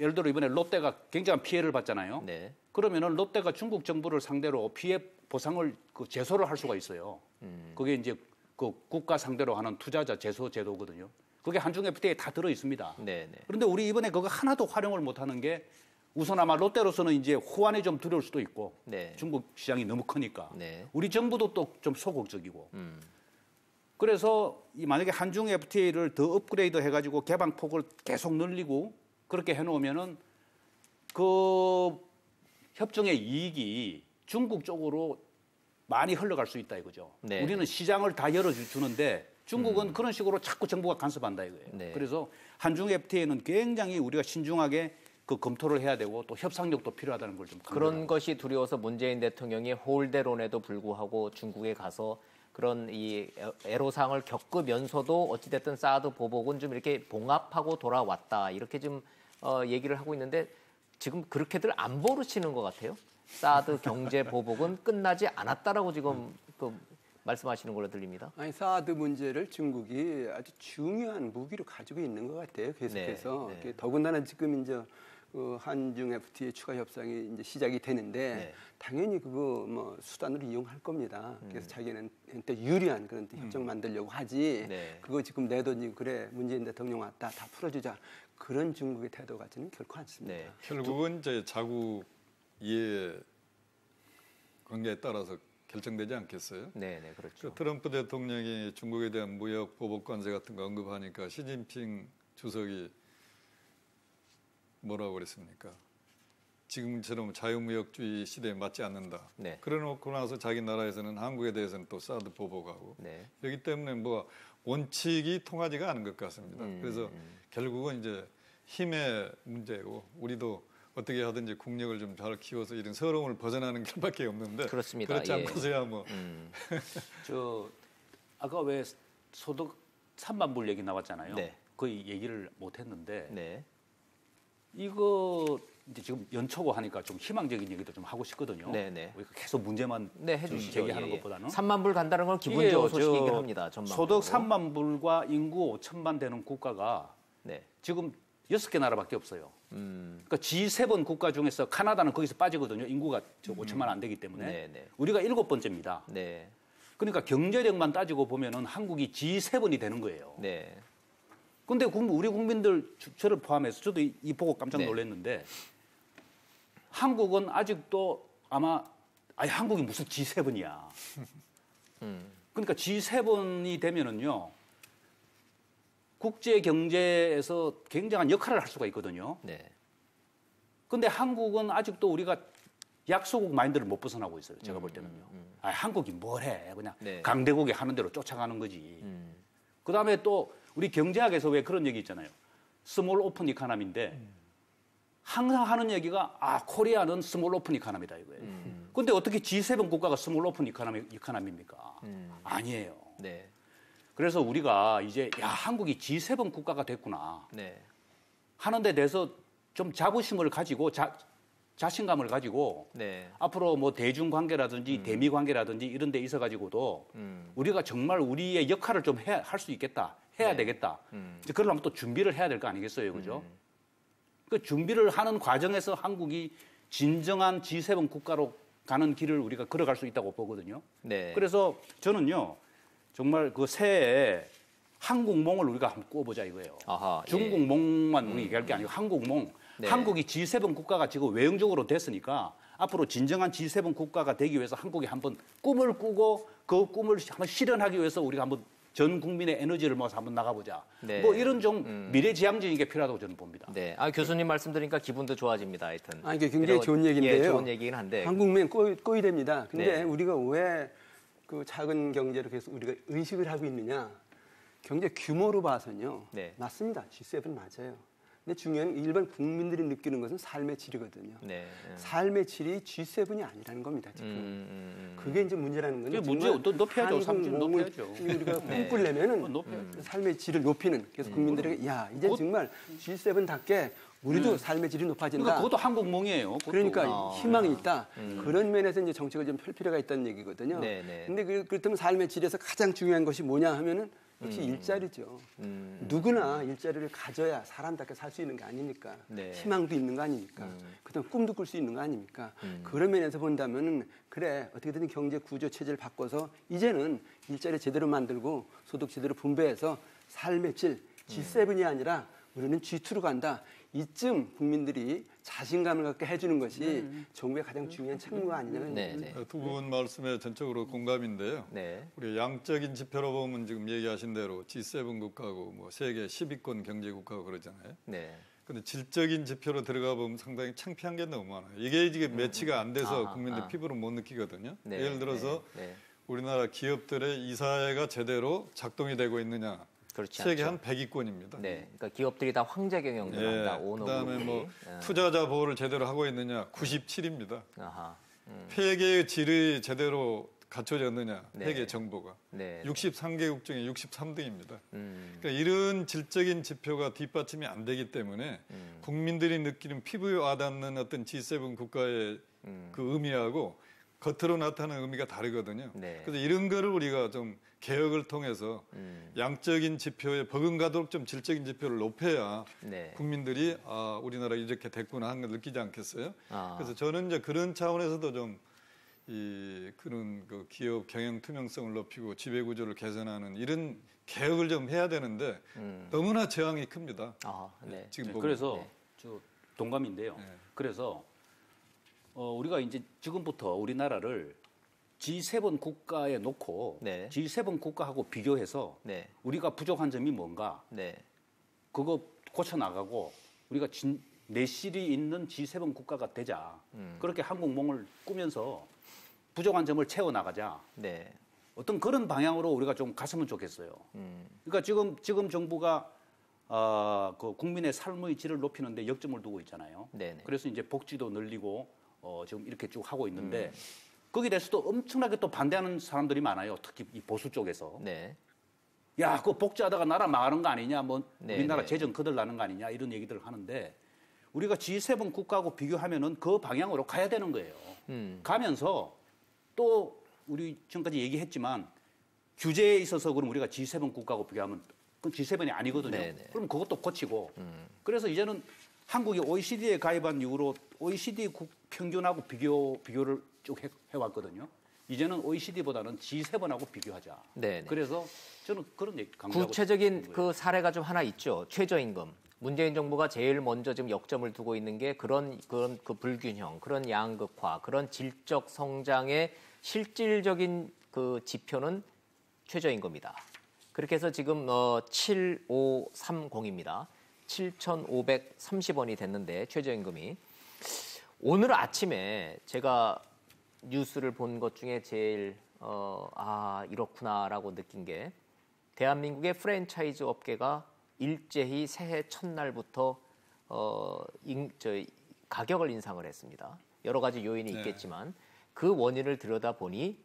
[SPEAKER 2] 예를 들어 이번에 롯데가 굉장한 피해를 봤잖아요. 그러면은 롯데가 중국 정부를 상대로 피해 보상을 제소를 할 수가 있어요. 그게 이제 그 국가 상대로 하는 투자자 제소 제도거든요. 그게 한중 FTA에 다 들어 있습니다. 그런데 우리 이번에 그거 하나도 활용을 못 하는 게 우선 아마 롯데로서는 이제 호환이 좀 두려울 수도 있고 중국 시장이 너무 크니까 우리 정부도 또 좀 소극적이고 그래서 만약에 한중 FTA를 더 업그레이드 해가지고 개방폭을 계속 늘리고 그렇게 해놓으면은 그 협정의 이익이 중국 쪽으로 많이 흘러갈 수 있다 이거죠. 우리는 시장을 다 열어주는데 중국은 그런 식으로 자꾸 정부가 간섭한다 이거예요. 그래서 한중 FTA는 굉장히 우리가 신중하게 검토를 해야 되고 또 협상력도 필요하다는 걸 좀
[SPEAKER 1] 그런 것이 두려워서 문재인 대통령이 홀대론에도 불구하고 중국에 가서 그런 이 애로사항을 겪으면서도 어찌됐든 사드 보복은 좀 이렇게 봉합하고 돌아왔다 이렇게 좀 얘기를 하고 있는데 지금 그렇게들 안 버릇이는 것 같아요. 사드 경제 보복은 끝나지 않았다라고 지금 말씀하시는 걸로 들립니다.
[SPEAKER 3] 아니 사드 문제를 중국이 아주 중요한 무기로 가지고 있는 것 같아요. 계속해서 더군다나 지금 이제 한중 FTA 추가 협상이 이제 시작이 되는데 당연히 그거 뭐 수단으로 이용할 겁니다. 그래서 자기네한테 유리한 그런 협정 만들려고 하지. 그거 지금 내던지고 그래 문재인 대통령 왔다 다 풀어주자 그런 중국의 태도 같지는 결코 않습니다.
[SPEAKER 4] 결국은 이제 자국 이해 관계에 따라서 결정되지 않겠어요?
[SPEAKER 1] 그렇죠.
[SPEAKER 4] 트럼프 대통령이 중국에 대한 무역 보복 관세 같은 거 언급하니까 시진핑 주석이 뭐라고 그랬습니까? 지금처럼 자유무역주의 시대에 맞지 않는다. 그래놓고 나서 자기 나라에서는 한국에 대해서는 또 사드 보복하고 그렇기 때문에 뭐 원칙이 통하지가 않은 것 같습니다. 그래서 결국은 이제 힘의 문제고 우리도 어떻게 하든지 국력을 좀 잘 키워서 이런 서러움을 벗어나는 길밖에 없는데
[SPEAKER 1] 그렇습니다.
[SPEAKER 4] 그렇지 않고서야 뭐
[SPEAKER 2] 아까 왜 소득 3만 불 얘기 나왔잖아요. 그 얘기를 못 했는데 이거 이제 지금 연초고 하니까 좀 희망적인 얘기도 좀 하고 싶거든요. 우리가 계속 문제만
[SPEAKER 1] 해주시죠.
[SPEAKER 2] 제기하는 것보다는
[SPEAKER 1] 3만 불 간다는 건 기분 좋은 소식이긴 합니다.
[SPEAKER 2] 소득 3만 불과 인구 5천만 되는 국가가 지금 6개 나라밖에 없어요. 그러니까 G7 국가 중에서 카나다는 거기서 빠지거든요. 인구가 5천만 안 되기 때문에. 우리가 7번째입니다. 그러니까 경제력만 따지고 보면은 한국이 G7이 되는 거예요. 근데 우리 국민들 저를 포함해서 저도 이 보고 깜짝 놀랐는데 한국은 아직도 아마 한국이 무슨 G7이야. 그러니까 G7이 되면은요. 국제 경제에서 굉장한 역할을 할 수가 있거든요. 근데 한국은 아직도 우리가 약소국 마인드를 못 벗어나고 있어요. 제가 볼 때는요. 한국이 뭘 해. 그냥 강대국이 하는 대로 쫓아가는 거지. 그다음에 또 우리 경제학에서 왜 그런 얘기 있잖아요. 스몰 오픈 이카노미인데 항상 하는 얘기가 코리아는 스몰 오픈 이코노미다 이거예요. 근데 어떻게 G7 국가가 스몰 오픈 이코노미입니까? 아니에요.
[SPEAKER 1] 네.
[SPEAKER 2] 그래서 우리가 이제 한국이 G7 국가가 됐구나
[SPEAKER 1] 네.
[SPEAKER 2] 하는 데 대해서 좀 자부심을 가지고 자신감을 가지고
[SPEAKER 1] 네.
[SPEAKER 2] 앞으로 뭐 대중 관계라든지 대미 관계라든지 이런 데 있어 가지고도 우리가 정말 우리의 역할을 좀 할 수 있겠다. 해야 되겠다. 이제 그러려면 또 준비를 해야 될 거 아니겠어요. 그죠? 그 준비를 하는 과정에서 한국이 진정한 G7 국가로 가는 길을 우리가 걸어갈 수 있다고 보거든요.
[SPEAKER 1] 네.
[SPEAKER 2] 그래서 저는요. 정말 그 새해에 한국몽을 우리가 한번 꿔보자 이거예요.
[SPEAKER 1] 아하,
[SPEAKER 2] 중국몽만 우리 얘기할 게 아니고 한국몽.
[SPEAKER 1] 네.
[SPEAKER 2] 한국이 G7 국가가 지금 외형적으로 됐으니까 앞으로 진정한 G7 국가가 되기 위해서 한국이 한번 꿈을 꾸고 그 꿈을 한번 실현하기 위해서 우리가 한번 전 국민의 에너지를 모아서 한번 나가보자.
[SPEAKER 1] 네.
[SPEAKER 2] 뭐 이런 좀 미래지향적인 게 필요하다고 저는 봅니다.
[SPEAKER 1] 네. 교수님 말씀 들으니까 기분도 좋아집니다. 하여튼.
[SPEAKER 3] 이게 굉장히 좋은 얘기인데요.
[SPEAKER 1] 예, 좋은 얘기긴 한데.
[SPEAKER 3] 한국면 꼬이 됩니다. 근데
[SPEAKER 1] 네.
[SPEAKER 3] 우리가 왜 그 작은 경제로 계속 우리가 의식을 하고 있느냐? 경제 규모로 봐서는요.
[SPEAKER 1] 네.
[SPEAKER 3] 맞습니다. G7 맞아요. 근데 중요한 일반 국민들이 느끼는 것은 삶의 질이거든요.
[SPEAKER 1] 네.
[SPEAKER 3] 삶의 질이 G7이 아니라는 겁니다. 지금. 그게 이제 문제라는 거죠.
[SPEAKER 2] 문제 높여야죠. 삶질 높여야죠.
[SPEAKER 3] 우리가 꿈꾸려면은
[SPEAKER 2] 높여야죠.
[SPEAKER 3] 삶의 질을 높이는 그래서 국민들에게 이제 정말 G7답게 우리도 삶의 질이 높아진다.
[SPEAKER 2] 그러니까 그것도 한국몽이에요. 그것도.
[SPEAKER 3] 그러니까 희망이 있다. 그런 면에서 이제 정책을 좀 펼 필요가 있다는 얘기거든요.
[SPEAKER 1] 네.
[SPEAKER 3] 근데 그렇다면 삶의 질에서 가장 중요한 것이 뭐냐 하면은 역시 일자리죠. 누구나 일자리를 가져야 사람답게 살 수 있는 게 아닙니까?
[SPEAKER 1] 네.
[SPEAKER 3] 희망도 있는 거 아닙니까? 그다음 꿈도 꿀 수 있는 거 아닙니까? 그런 면에서 본다면은 그래 어떻게든 경제 구조 체제를 바꿔서 이제는 일자리 제대로 만들고 소득 제대로 분배해서 삶의 질 G7이 아니라 우리는 G2로 간다. 이쯤 국민들이 자신감을 갖게 해주는 것이 정부의 가장 중요한 책무가 아니냐는
[SPEAKER 1] 네.
[SPEAKER 4] 두 분 말씀에 전적으로 공감인데요.
[SPEAKER 1] 네.
[SPEAKER 4] 우리 양적인 지표로 보면 지금 얘기하신 대로 G7 국가고 뭐 세계 10위권 경제 국가고 그러잖아요.
[SPEAKER 1] 네.
[SPEAKER 4] 근데 질적인 지표로 들어가 보면 상당히 창피한 게 너무 많아요. 이게 매치가 안 돼서 국민들 피부로 못 느끼거든요.
[SPEAKER 1] 네.
[SPEAKER 4] 예를 들어서
[SPEAKER 1] 네.
[SPEAKER 4] 우리나라 기업들의 이사회가 제대로 작동이 되고 있느냐.
[SPEAKER 1] 그렇지
[SPEAKER 4] 세계
[SPEAKER 1] 않죠.
[SPEAKER 4] 한 100위권입니다.
[SPEAKER 1] 네. 그러니까 기업들이 다 황제 경영을 한다. 오너
[SPEAKER 4] 그다음에
[SPEAKER 1] 그룹이.
[SPEAKER 4] 뭐 투자자 보호를 제대로 하고 있느냐. 97입니다.
[SPEAKER 1] 아하.
[SPEAKER 4] 회계의 질이 제대로 갖춰졌느냐.
[SPEAKER 1] 네.
[SPEAKER 4] 회계 정보가.
[SPEAKER 1] 네.
[SPEAKER 4] 63개국 중에 63등입니다. 그러니까 이런 질적인 지표가 뒷받침이 안 되기 때문에 국민들이 느끼는 피부에 와닿는 어떤 G7 국가의 그 의미하고 겉으로 나타나는 의미가 다르거든요.
[SPEAKER 1] 네.
[SPEAKER 4] 그래서 이런 거를 우리가 좀 개혁을 통해서 양적인 지표에 버금가도록 좀 질적인 지표를 높여야
[SPEAKER 1] 네.
[SPEAKER 4] 국민들이 우리나라 이렇게 됐구나 하는 걸 느끼지 않겠어요?
[SPEAKER 1] 아.
[SPEAKER 4] 그래서 저는 이제 그런 차원에서도 좀 그런 그 기업 경영 투명성을 높이고 지배 구조를 개선하는 이런 개혁을 좀 해야 되는데 너무나 저항이 큽니다.
[SPEAKER 1] 네.
[SPEAKER 4] 지금 보면.
[SPEAKER 2] 그래서 저 동감인데요. 그래서 우리가 이제 지금부터 우리나라를 G7 국가에 놓고
[SPEAKER 1] 네.
[SPEAKER 2] G7 국가하고 비교해서
[SPEAKER 1] 네.
[SPEAKER 2] 우리가 부족한 점이 뭔가
[SPEAKER 1] 네.
[SPEAKER 2] 그거 고쳐 나가고 우리가 내실이 있는 G7 국가가 되자. 그렇게 한국몽을 꾸면서 부족한 점을 채워 나가자.
[SPEAKER 1] 네.
[SPEAKER 2] 어떤 그런 방향으로 우리가 좀 갔으면 좋겠어요. 그러니까 지금 정부가 그 국민의 삶의 질을 높이는 데 역점을 두고 있잖아요.
[SPEAKER 1] 네네.
[SPEAKER 2] 그래서 이제 복지도 늘리고 지금 이렇게 쭉 하고 있는데 거기에 대해서도 엄청나게 또 반대하는 사람들이 많아요. 특히 이 보수 쪽에서.
[SPEAKER 1] 네.
[SPEAKER 2] 야, 그거 복지하다가 나라 망하는 거 아니냐, 뭐
[SPEAKER 1] 네,
[SPEAKER 2] 우리나라
[SPEAKER 1] 네.
[SPEAKER 2] 재정 거덜나는 거 아니냐 이런 얘기들을 하는데 우리가 G7 국가하고 비교하면은 그 방향으로 가야 되는 거예요. 가면서 또 우리 지금까지 얘기했지만 규제에 있어서 그럼 우리가 G7 국가하고 비교하면 그건 G7이 아니거든요.
[SPEAKER 1] 네, 네.
[SPEAKER 2] 그럼 그것도 고치고 그래서 이제는 한국이 OECD에 가입한 이후로 OECD 국 평균하고 비교를 쭉 해왔거든요. 이제는 OECD보다는 G7하고 비교하자.
[SPEAKER 1] 네, 네.
[SPEAKER 2] 그래서 저는 그런 얘기 강조하고
[SPEAKER 1] 구체적인
[SPEAKER 2] 싶은
[SPEAKER 1] 그
[SPEAKER 2] 거예요.
[SPEAKER 1] 사례가 좀 하나 있죠. 최저임금. 문재인 정부가 제일 먼저 지금 역점을 두고 있는 게 그런 그 불균형, 그런 양극화, 그런 질적 성장의 실질적인 그 지표는 최저임금이다. 그렇게 해서 지금 7530입니다. 7,530원이 됐는데 최저임금이. 오늘 아침에 제가 뉴스를 본 것 중에 제일 이렇구나라고 느낀 게 대한민국의 프랜차이즈 업계가 일제히 새해 첫날부터 가격을 인상을 했습니다. 여러 가지 요인이
[SPEAKER 4] 네.
[SPEAKER 1] 있겠지만 그 원인을 들여다보니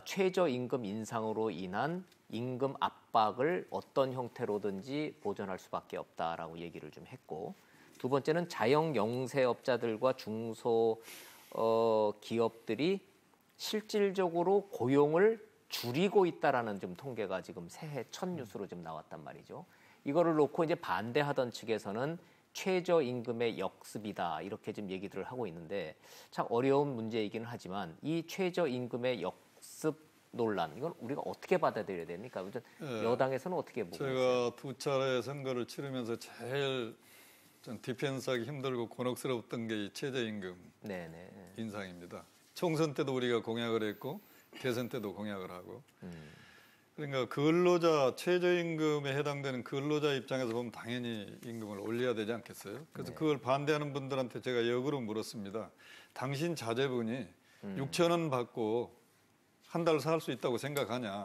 [SPEAKER 1] 최저임금 인상으로 인한 임금 압박을 어떤 형태로든지 보전할 수밖에 없다라고 얘기를 좀 했고, 두 번째는 자영 영세업자들과 중소 기업들이 실질적으로 고용을 줄이고 있다라는 좀 통계가 지금 새해 첫 뉴스로 좀 나왔단 말이죠. 이거를 놓고 이제 반대하던 측에서는 최저임금의 역습이다 이렇게 좀 얘기들을 하고 있는데, 참 어려운 문제이기는 하지만 이 최저임금의 역습 논란, 이건 우리가 어떻게 받아들여야 됩니까? 여당에서는 어떻게 보고 있어요?
[SPEAKER 4] 제가 두 차례 선거를 치르면서 제일 좀 디펜스하기 힘들고 곤혹스러웠던 게 이 최저임금 인상입니다. 총선 때도 우리가 공약을 했고 대선 때도 공약을 하고, 그러니까 근로자 최저임금에 해당되는 근로자 입장에서 보면 당연히 임금을 올려야 되지 않겠어요? 그래서 그걸 반대하는 분들한테 제가 역으로 물었습니다. 당신 자제분이 6천 원 받고 한 달 살 수 있다고 생각하냐?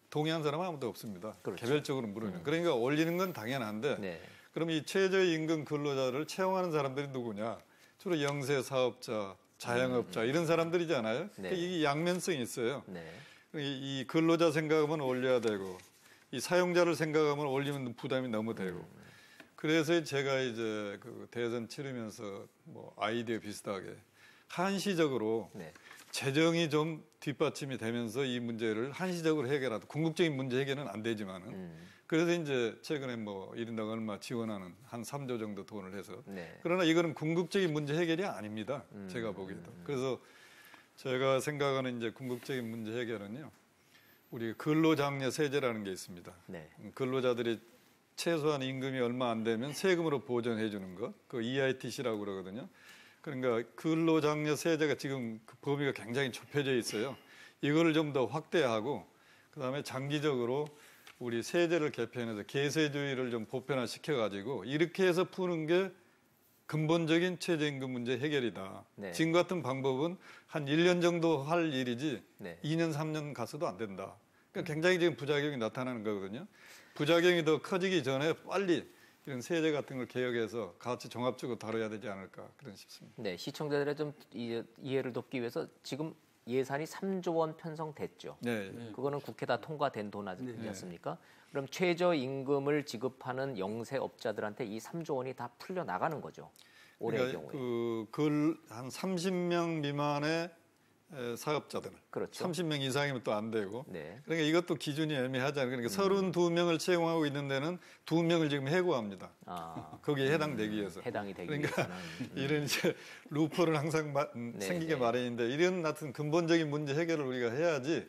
[SPEAKER 4] 동의한 사람은 아무도 없습니다. 그렇죠. 개별적으로 물으면. 그러니까 올리는 건 당연한데 그럼 이 최저임금 근로자를 채용하는 사람들이 누구냐? 주로 영세 사업자, 자영업자 이런 사람들이잖아요. 그러니까 이게 양면성이 있어요. 이 근로자 생각하면 올려야 되고 이 사용자를 생각하면 올리면 부담이 너무 되고. 그래서 제가 이제 그 대선 치르면서 뭐 아이디어 비슷하게 한시적으로 재정이 좀 뒷받침이 되면서 이 문제를 한시적으로 해결하다. 궁극적인 문제 해결은 안 되지만은. 그래서 이제 최근에 뭐 1인당 얼마 지원하는 한 3조 정도 돈을 해서. 그러나 이거는 궁극적인 문제 해결이 아닙니다. 제가 보기에도. 그래서 제가 생각하는 이제 궁극적인 문제 해결은요. 우리 근로장려 세제라는 게 있습니다. 근로자들이 최소한 임금이 얼마 안 되면 세금으로 보전해 주는 것. 그 EITC라고 그러거든요. 그러니까 근로장려 세제가 지금 그 범위가 굉장히 좁혀져 있어요. 이거를 좀 더 확대하고 그다음에 장기적으로 우리 세제를 개편해서 계세주의를 좀 보편화시켜가지고 이렇게 해서 푸는 게 근본적인 최저임금 문제 해결이다. 지금 같은 방법은 한 1년 정도 할 일이지 2년, 3년 가서도 안 된다. 그러니까 굉장히 지금 부작용이 나타나는 거거든요. 부작용이 더 커지기 전에 빨리 이런 세제 같은 걸 개혁해서 같이 종합적으로 다뤄야 되지 않을까 그런 싶습니다.
[SPEAKER 1] 네, 시청자들의 좀 이해를 돕기 위해서 지금 예산이 3조 원 편성됐죠. 그거는 국회 다 통과된 돈 아니지 않습니까? 그럼 최저임금을 지급하는 영세업자들한테 이 3조 원이 다 풀려 나가는 거죠. 올해의
[SPEAKER 4] 그러니까
[SPEAKER 1] 경우에.
[SPEAKER 4] 한 30명 미만의 사업자들. 그렇죠. 30명 이상이면 또 안 되고. 그러니까 이것도 기준이 애매하잖아요. 그러니까 32명을 채용하고 있는 데는 2명을 지금 해고합니다. 거기에 해당되기 위해서.
[SPEAKER 1] 해당이 되기
[SPEAKER 4] 그러니까
[SPEAKER 1] 위해서는.
[SPEAKER 4] 이런 이제 루프는 항상 생기게 마련인데 이런 같은 근본적인 문제 해결을 우리가 해야지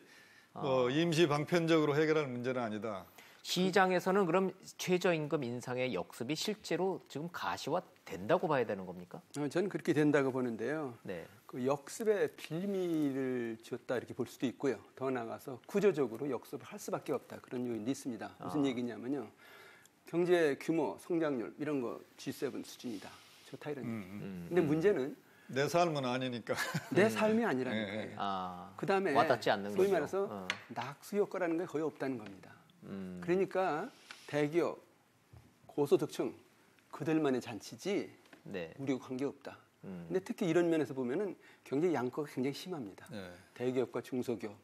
[SPEAKER 4] 뭐 임시 방편적으로 해결할 문제는 아니다.
[SPEAKER 1] 시장에서는 그럼 최저임금 인상의 역습이 실제로 지금 가시화된다고 봐야 되는 겁니까?
[SPEAKER 3] 저는 그렇게 된다고 보는데요. 그 역습의 빌미를 줬다 이렇게 볼 수도 있고요. 더 나아가서 구조적으로 역습을 할 수밖에 없다 그런 요인도 있습니다. 무슨 얘기냐면요. 경제 규모, 성장률 이런 거 G7 수준이다. 좋다 이런 얘기. 근데 문제는
[SPEAKER 4] 내 삶은 아니니까.
[SPEAKER 3] 내 삶이 아니라는 거예요. 그다음에
[SPEAKER 1] 와닿지 않는
[SPEAKER 3] 소위
[SPEAKER 1] 거죠.
[SPEAKER 3] 말해서 낙수 효과라는 게 거의 없다는 겁니다. 그러니까 대기업, 고소득층 그들만의 잔치지 우리가 관계없다. 근데 특히 이런 면에서 보면은 경제 양극화가 굉장히 심합니다. 대기업과 중소기업,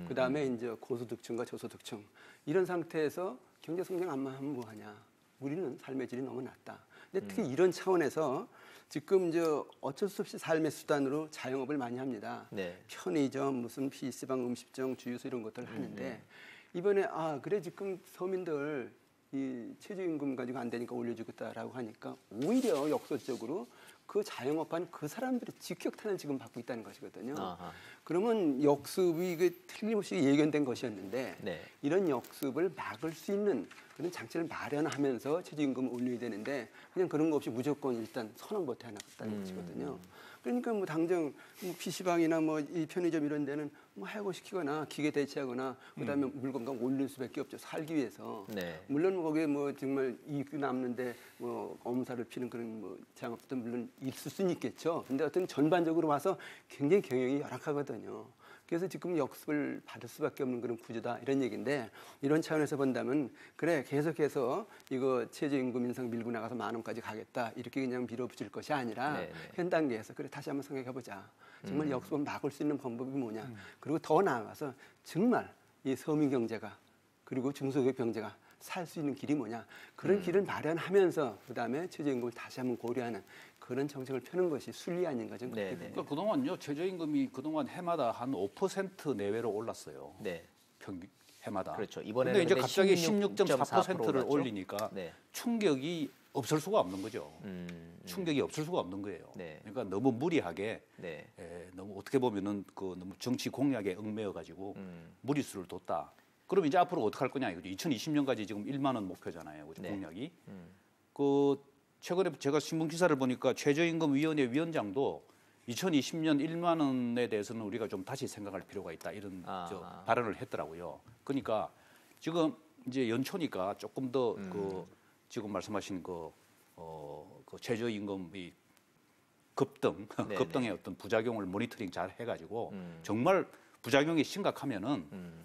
[SPEAKER 3] 그다음에 이제 고소득층과 저소득층 이런 상태에서 경제 성장 안 하면 뭐 하냐? 우리는 삶의 질이 너무 낮다. 근데 특히 이런 차원에서 지금 이제 어쩔 수 없이 삶의 수단으로 자영업을 많이 합니다. 편의점, 무슨 PC방, 음식점, 주유소 이런 것들을 하는데 이번에 그래 지금 서민들 이 최저임금 가지고 안 되니까 올려주겠다라고 하니까 오히려 역설적으로 그 자영업하는 그 사람들이 직격탄을 지금 받고 있다는 것이거든요. 그러면 역습이 틀림없이 예견된 것이었는데 이런 역습을 막을 수 있는 그런 장치를 마련하면서 최저임금을 올려야 되는데 그냥 그런 거 없이 무조건 일단 선언부터 해나갔다는 것이거든요. 그러니까 뭐 당장 PC방이나 뭐 이 편의점 이런 데는 뭐 해고시키거나 기계 대체하거나 그다음에 물건값 올릴 수밖에 없죠. 살기 위해서. 물론 거기에 뭐 정말 이익이 남는데 뭐 엄살을 피는 그런 뭐 자영업도 물론 있을 수는 있겠죠. 근데 어떤 전반적으로 봐서 굉장히 경영이 열악하거든요. 그래서 지금 역습을 받을 수밖에 없는 그런 구조다 이런 얘기인데 이런 차원에서 본다면 그래 계속해서 이거 최저임금 인상 밀고 나가서 10,000원까지 가겠다 이렇게 그냥 밀어붙일 것이 아니라 현 단계에서 그래 다시 한번 생각해보자. 정말 역습을 막을 수 있는 방법이 뭐냐. 그리고 더 나아가서 정말 이 서민 경제가 그리고 중소기업 경제가 살 수 있는 길이 뭐냐. 그런 길을 마련하면서 그다음에 최저임금을 다시 한번 고려하는 그런 정책을 펴는 것이 순리 아닌가 좀 그렇게 됩니다.
[SPEAKER 2] 그러니까 그동안요 최저임금이 그동안 해마다 한 5% 내외로 올랐어요.
[SPEAKER 1] 네.
[SPEAKER 2] 평균 해마다.
[SPEAKER 1] 그렇죠. 이번에는
[SPEAKER 2] 근데 이제 갑자기 16.4%를
[SPEAKER 1] 올랐죠?
[SPEAKER 2] 올리니까
[SPEAKER 1] 네.
[SPEAKER 2] 충격이 없을 수가 없는 거죠. 충격이 없을 수가 없는 거예요.
[SPEAKER 1] 네.
[SPEAKER 2] 그러니까 너무 무리하게
[SPEAKER 1] 네.
[SPEAKER 2] 너무 어떻게 보면은 그 너무 정치 공약에 얽매여 가지고 무리수를 뒀다. 그럼 이제 앞으로 어떻게 할 거냐 이거죠. 2020년까지 지금 1만 원 목표잖아요. 그죠?
[SPEAKER 1] 네.
[SPEAKER 2] 공약이. 그 최근에 제가 신문 기사를 보니까 최저임금위원회 위원장도 2020년 1만 원에 대해서는 우리가 좀 다시 생각할 필요가 있다 이런 발언을 했더라고요. 그러니까 지금 이제 연초니까 조금 더 그 지금 말씀하신 그 최저임금이 급등, 급등의 어떤 부작용을 모니터링 잘 해가지고 정말 부작용이 심각하면은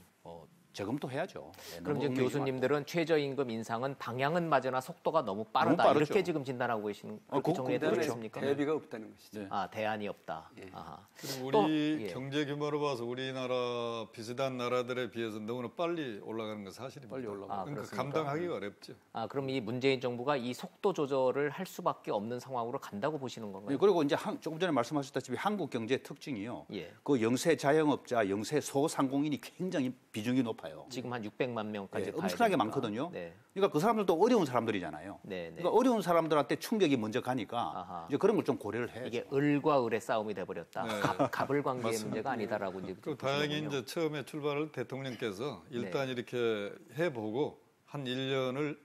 [SPEAKER 2] 재검토해야죠.
[SPEAKER 1] 그럼 지금 교수님들은 최저임금 인상은 방향은 맞으나 속도가 너무 빠르다
[SPEAKER 2] 너무
[SPEAKER 1] 이렇게 지금 진단하고 계신 그렇게 정리해도 되겠습니까?
[SPEAKER 3] 대비가 없다는 것이죠.
[SPEAKER 2] 네.
[SPEAKER 1] 아 대안이 없다.
[SPEAKER 3] 예.
[SPEAKER 1] 아하.
[SPEAKER 4] 그리고 우리 경제 규모로 봐서 우리나라 비슷한 나라들에 비해서 너무나 빨리 올라가는 건 사실입니다.
[SPEAKER 2] 빨리 올라가고.
[SPEAKER 1] 아,
[SPEAKER 4] 그러니까
[SPEAKER 1] 그렇습니까?
[SPEAKER 4] 감당하기가 어렵죠.
[SPEAKER 1] 아 그럼 이 문재인 정부가 이 속도 조절을 할 수밖에 없는 상황으로 간다고 보시는 건가요?
[SPEAKER 2] 네, 그리고 이제 조금 전에 말씀하셨다시피 한국 경제의 특징이요.
[SPEAKER 1] 예.
[SPEAKER 2] 그 영세 자영업자, 영세 소상공인이 굉장히 비중이 높아요.
[SPEAKER 1] 지금 한 600만 명까지 봐야
[SPEAKER 2] 엄청나게
[SPEAKER 1] 되니까.
[SPEAKER 2] 많거든요.
[SPEAKER 1] 네.
[SPEAKER 2] 그러니까 그 사람들도 어려운 사람들이잖아요.
[SPEAKER 1] 네, 네.
[SPEAKER 2] 그러니까 어려운 사람들한테 충격이 먼저 가니까
[SPEAKER 1] 아하.
[SPEAKER 2] 이제 그런 걸 좀 고려를 해야죠.
[SPEAKER 1] 이게 을과 을의 싸움이 돼버렸다.
[SPEAKER 4] 네.
[SPEAKER 1] 갑을 관계의 문제가 아니다라고 이제
[SPEAKER 4] 그 다행히
[SPEAKER 1] 보시는군요.
[SPEAKER 4] 이제 처음에 출발을 대통령께서 일단 이렇게 해보고 한 1년을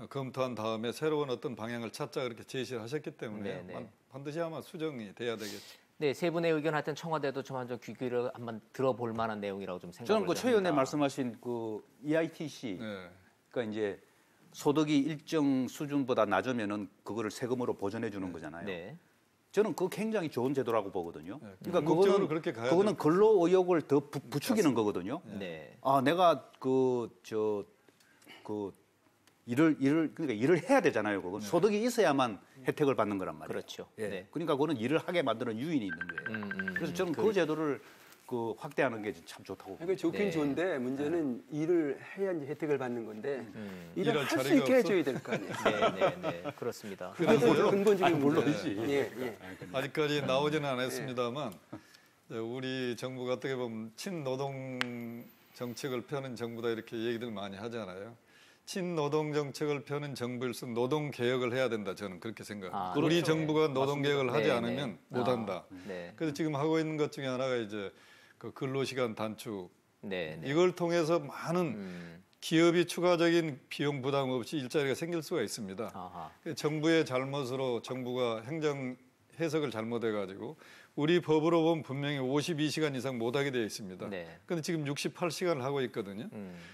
[SPEAKER 4] 검토한 다음에 새로운 어떤 방향을 찾자 그렇게 제시를 하셨기 때문에
[SPEAKER 1] 네, 네.
[SPEAKER 4] 반드시 아마 수정이 돼야 되겠죠.
[SPEAKER 1] 네, 세 분의 의견 하여튼 청와대도 좀 귀 기울여 한번 들어볼 만한 내용이라고 좀 생각을
[SPEAKER 2] 저는 그 최 의원님
[SPEAKER 1] 합니다.
[SPEAKER 2] 말씀하신 그 EITC,
[SPEAKER 4] 네.
[SPEAKER 2] 그러니까 이제 소득이 일정 수준보다 낮으면은 그거를 세금으로 보전해 주는 거잖아요.
[SPEAKER 1] 네.
[SPEAKER 2] 저는 그거 굉장히 좋은 제도라고 보거든요.
[SPEAKER 4] 궁극적으로
[SPEAKER 2] 그러니까
[SPEAKER 4] 그렇게 가야
[SPEAKER 2] 그거는 근로 의욕을 더 부추기는 거거든요.
[SPEAKER 1] 네.
[SPEAKER 2] 아, 내가 일을 해야 되잖아요. 그건 소득이 있어야만 혜택을 받는 거란 말이에요.
[SPEAKER 1] 그렇죠.
[SPEAKER 2] 예.
[SPEAKER 1] 네.
[SPEAKER 2] 그러니까 그거는 일을 하게 만드는 요인이 있는 거예요. 그래서 저는 그 제도를 그 확대하는 게 참 좋다고.
[SPEAKER 3] 그러니까 좋긴
[SPEAKER 1] 네.
[SPEAKER 3] 좋은데 문제는 일을 해야 이제 혜택을 받는 건데 일을
[SPEAKER 4] 일할
[SPEAKER 3] 할 수
[SPEAKER 4] 자리가
[SPEAKER 3] 있게
[SPEAKER 4] 없어?
[SPEAKER 3] 해줘야 될 거 아니에요.
[SPEAKER 1] 네, 그렇습니다.
[SPEAKER 3] 그게 더 근본적인
[SPEAKER 2] 물론이지.
[SPEAKER 3] 문제예요. 예.
[SPEAKER 4] 아직까지 나오지는 않았습니다만 우리 정부가 어떻게 보면 친노동 정책을 펴는 정부다 이렇게 얘기들 많이 하잖아요. 친노동 정책을 펴는 정부일수록 노동 개혁을 해야 된다. 저는 그렇게 생각합니다. 우리
[SPEAKER 1] 그렇죠.
[SPEAKER 4] 정부가 노동 개혁을 하지
[SPEAKER 1] 네,
[SPEAKER 4] 않으면
[SPEAKER 1] 네.
[SPEAKER 4] 못한다.
[SPEAKER 1] 네.
[SPEAKER 4] 그래서 지금 하고 있는 것 중에 하나가 이제 그 근로시간 단축
[SPEAKER 1] 네. 네.
[SPEAKER 4] 이걸 통해서 많은 기업이 추가적인 비용 부담 없이 일자리가 생길 수가 있습니다.
[SPEAKER 1] 아하.
[SPEAKER 4] 정부의 잘못으로 정부가 행정 해석을 잘못해가지고 우리 법으로 보면 분명히 52시간 이상 못하게 되어 있습니다.
[SPEAKER 1] 네.
[SPEAKER 4] 그런데 지금 68시간을 하고 있거든요.